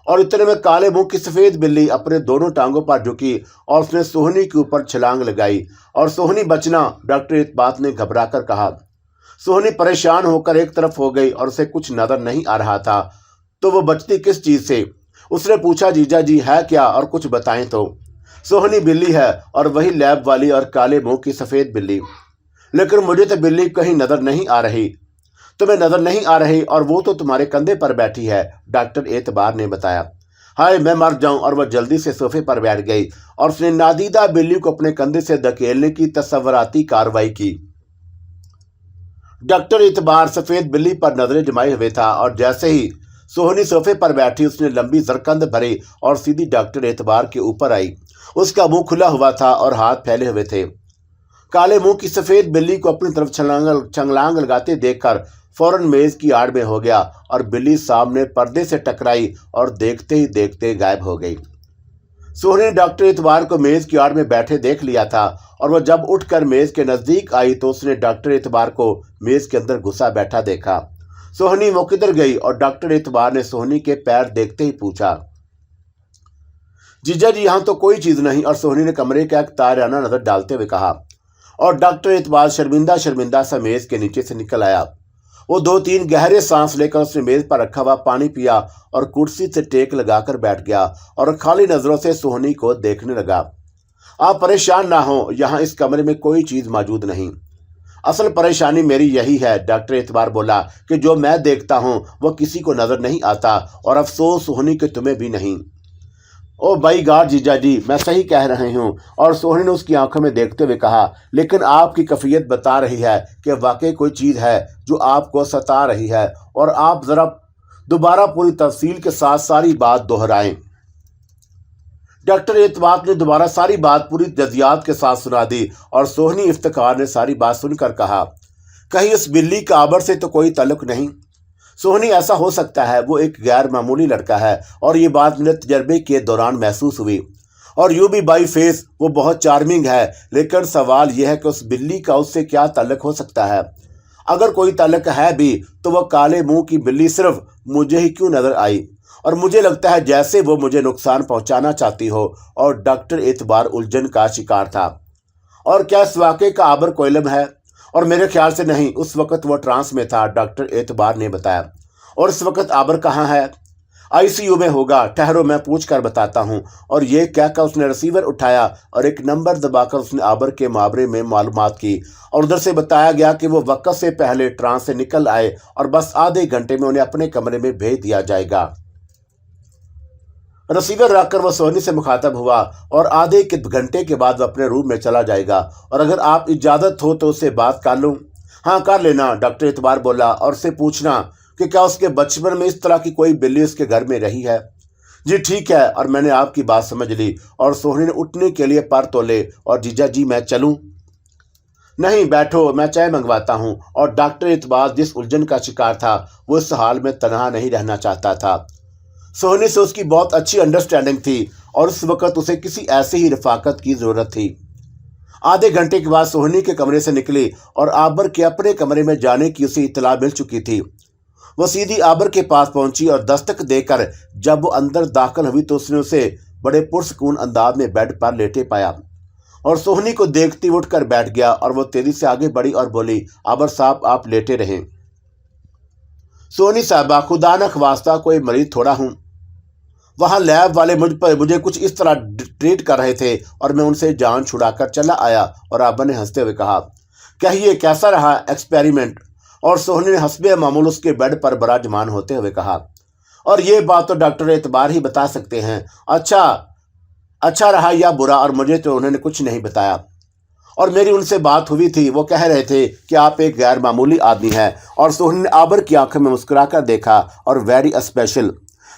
[SPEAKER 1] और इतने में काले मुंह की सफेद बिल्ली अपने दोनों टांगों पर झुकी और उसने सोहनी के ऊपर छलांग लगाई और सोहनी बचना, डॉक्टर एतबार ने घबरा कर कहा। सोहनी परेशान होकर एक तरफ हो गई और उसे कुछ नजर नहीं आ रहा था, तो वो बचती किस चीज से? उसने पूछा, जीजा जी है क्या, और कुछ बताएं तो। सोहनी बिल्ली है, और वही लैब वाली और काले मुंह की सफेद बिल्ली। लेकिन मुझे तो बिल्ली कहीं नजर नहीं आ रही। तुम्हें नजर नहीं आ रही, और वो तो तुम्हारे कंधे पर बैठी है, डॉक्टर एतबार ने बताया। हाय मैं मर जाऊं। और वह जल्दी से सोफे पर बैठ गई और उसने नादीदा बिल्ली को अपने कंधे से धकेलने की तस्वराती कार्रवाई की। डॉक्टर एतबार सफेद बिल्ली पर नजरें जमाए हुए था, और जैसे ही सोहनी सोफे पर बैठी उसने लंबी जरकंद भरी और सीधी डॉक्टर एतबार के ऊपर आई। उसका मुंह खुला हुआ था और हाथ फैले हुए थे। काले मुंह की सफेद बिल्ली को अपनी तरफ छलांग लगाते देखकर फौरन मेज की आड़ में हो गया और बिल्ली सामने पर्दे से टकराई और देखते ही देखते गायब हो गई। सोहनी ने डॉक्टर एतबार को मेज की आड़ में बैठे देख लिया था, और वह जब उठकर मेज के नजदीक आई तो उसने डॉक्टर एतबार को मेज के अंदर घुसा बैठा देखा। सोहनी वो किधर गई, और डॉक्टर एतबार ने सोहनी के पैर देखते ही पूछा। जीजा जी यहाँ तो कोई चीज नहीं, और सोहनी ने कमरे का एक ताराना नजर डालते हुए कहा। और डॉक्टर एतबार शर्मिंदा शर्मिंदा सा मेज के नीचे से निकल आया। वो 2-3 गहरे सांस लेकर उसने मेज पर रखा हुआ पानी पिया और कुर्सी से टेक लगाकर बैठ गया और खाली नजरों से सोहनी को देखने लगा। आप परेशान ना हो, यहाँ इस कमरे में कोई चीज मौजूद नहीं। असल परेशानी मेरी यही है, डॉक्टर एतबार बोला, कि जो मैं देखता हूँ वो किसी को नजर नहीं आता, और अफसोस सोहनी के तुम्हें भी नहीं। ओ भाई गॉड जीजा जी, मैं सही कह रहे हूँ। और सोहनी ने उसकी आंखों में देखते हुए कहा, लेकिन आपकी कफियत बता रही है कि वाकई कोई चीज़ है जो आपको सता रही है, और आप ज़रा दोबारा पूरी तफसील के साथ सारी बात दोहराएं। डॉक्टर एतबार ने दोबारा सारी बात पूरी जज्बात के साथ सुना दी, और सोहनी इफ्तिकार ने सारी बात सुनकर कहा, कहीं उस बिल्ली का आबर से तो कोई ताल्लुक नहीं? सोहनी ऐसा हो सकता है, वो एक गैर मामूली लड़का है, और ये बात मेरे तजर्बे के दौरान महसूस हुई। और यूं भी बाई फेस वो बहुत चार्मिंग है, लेकिन सवाल यह है कि उस बिल्ली का उससे क्या ताल्लुक हो सकता है? अगर कोई ताल्लुक है भी तो वह काले मुंह की बिल्ली सिर्फ मुझे ही क्यों नजर आई? और मुझे लगता है जैसे वो मुझे नुकसान पहुंचाना चाहती हो। और डॉक्टर एतबार उलझन का शिकार था। और क्या इस वाक़े का आबर कोई इल्म है? और मेरे ख्याल से नहीं, उस वक्त वो ट्रांस में था, डॉक्टर एतबार ने बताया। और इस वक्त आबर कहाँ है? आईसीयू में होगा, ठहरो मैं पूछ कर बताता हूँ। और ये कहकर उसने रिसीवर उठाया और एक नंबर दबाकर उसने आबर के मामले में मालूमात की, और उधर से बताया गया कि वो वक्त से पहले ट्रांस से निकल आए और बस आधे घंटे में उन्हें अपने कमरे में भेज दिया जाएगा। रिसीवर रखकर वह सोहनी से मुखातब हुआ, और आधे घंटे के बाद वह अपने रूम में चला जाएगा, और अगर आप इजाज़त हो तो उससे बात कर लूँ? हाँ कर लेना, डॉक्टर एतबार बोला, और उससे पूछना कि क्या उसके बचपन में इस तरह की कोई बिल्ली उसके घर में रही है? जी ठीक है, और मैंने आपकी बात समझ ली। और सोहनी ने उठने के लिए पर तोले, और जीजा जी मैं चलूँ? नहीं बैठो, मैं चाय मंगवाता हूँ। और डॉक्टर एतबार जिस उलझन का शिकार था वो इस हाल में तनहा नहीं रहना चाहता था। सोहनी से उसकी बहुत अच्छी अंडरस्टैंडिंग थी, और उस वक्त उसे किसी ऐसी ही रफाकत की ज़रूरत थी। आधे घंटे के बाद सोहनी के कमरे से निकली और आबर के अपने कमरे में जाने की उसे इतला मिल चुकी थी। वो सीधी आबर के पास पहुंची और दस्तक देकर जब वो अंदर दाखिल हुई तो उसने उसे बड़े पुरसकून अंदाज में बेड पर लेटे पाया, और सोहनी को देखती उठकर बैठ गया। और वो तेजी से आगे बढ़ी और बोली, आबर साहब आप लेटे रहें। सोहनी साहबा, खुदा न ख्वास्ता कोई मरीज थोड़ा हूँ। वहाँ लैब वाले मुझे कुछ इस तरह ट्रीट कर रहे थे और मैं उनसे जान छुड़ाकर चला आया। और आबा ने हंसते हुए कहा, कहिए कैसा रहा एक्सपेरिमेंट? और सोहनी ने हस्बे मामूल उसके बेड पर बराजमान होते हुए कहा, और ये बात तो डॉक्टर एतबार ही बता सकते हैं। अच्छा रहा या बुरा, और मुझे तो उन्होंने कुछ नहीं बताया। और मेरी उनसे बात हुई थी, वो कह रहे थे कि आप एक गैर मामूली आदमी हैं। और सोहनी ने आबर की आंखों में मुस्कुराकर देखा, और वेरी स्पेशल।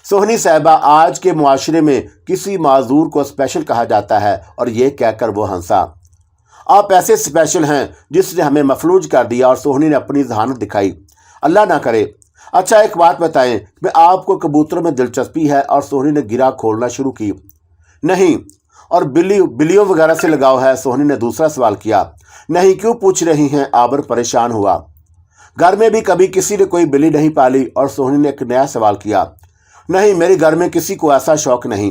[SPEAKER 1] सोहनी साहिबा, आज के मुआशरे में किसी माजूर को स्पेशल कहा जाता है और ये कहकर वो हंसा। आप ऐसे स्पेशल हैं जिसने हमें मफलूज कर दिया। और सोहनी ने अपनी जहानत दिखाई। अल्लाह ना करे। अच्छा एक बात बताएं, मैं आपको कबूतरों में दिलचस्पी है? और सोहनी ने गिरा खोलना शुरू की। नहीं। और बिल्लियों वगैरह से लगाव है? सोहनी ने दूसरा सवाल किया। नहीं। क्यों पूछ रही हैं? आबर परेशान हुआ। घर में भी कभी किसी ने कोई बिल्ली नहीं पाली? और सोहनी ने एक नया सवाल किया। नहीं, मेरे घर में किसी को ऐसा शौक नहीं।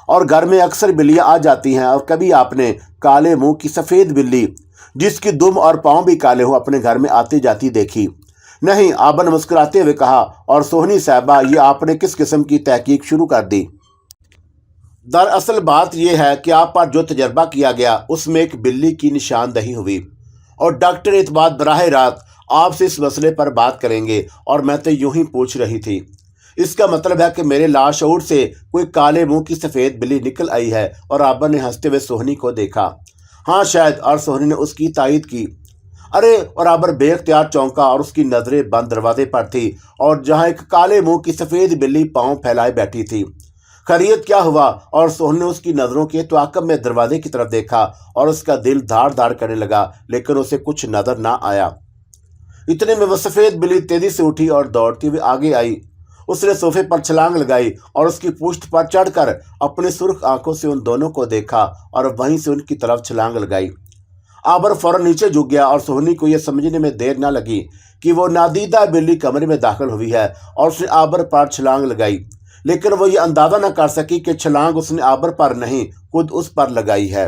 [SPEAKER 1] और घर में अक्सर बिल्लियां आ जाती हैं। और कभी आपने काले मुंह की सफ़ेद बिल्ली जिसकी दुम और पाँव भी काले हो अपने घर में आती जाती देखी? नहीं, आबर ने मुस्कुराते हुए कहा। और सोहनी साहिबा, ये आपने किस किस्म की तहकीक शुरू कर दी? दरअसल बात यह है कि आप पर जो तजर्बा किया गया उसमें एक बिल्ली की निशानदही हुई और डॉक्टर एतबार बराह रात आपसे इस मसले पर बात करेंगे। और मैं तो यूं ही पूछ रही थी। इसका मतलब है कि मेरे लाशऊर से कोई काले मुंह की सफ़ेद बिल्ली निकल आई है? और आबर ने हंसते हुए सोहनी को देखा। हाँ शायद। और सोहनी ने उसकी तायद की। अरे! और आबर बेख्तियार चौंका और उसकी नज़रें बंद दरवाजे पर थी और जहाँ एक काले मुंह की सफ़ेद बिल्ली पाँव फैलाए बैठी थी। खैरियत क्या हुआ? और सोहनी ने उसकी नज़रों के तवाक़ुब में दरवाजे की तरफ देखा और उसका दिल धाड़ धाड़ करने लगा, लेकिन उसे कुछ नज़र ना आया। इतने में वह सफ़ेद बिल्ली तेज़ी से उठी और दौड़ती हुई आगे आई। उसने सोफे पर छलांग लगाई और उसकी पुश्त पर चढ़कर अपने सुर्ख आंखों से उन दोनों को देखा और वहीं से उनकी तरफ छलांग लगाई। आबर फौरन नीचे झुक गया और सोहनी को यह समझने में देर न लगी कि वो नादीदा बिल्ली कमरे में दाखिल हुई है और उसने आबर पर छलांग लगाई। लेकिन वो ये अंदाज़ा न कर सकी कि छलांग उसने आबर पर नहीं खुद उस पर लगाई है।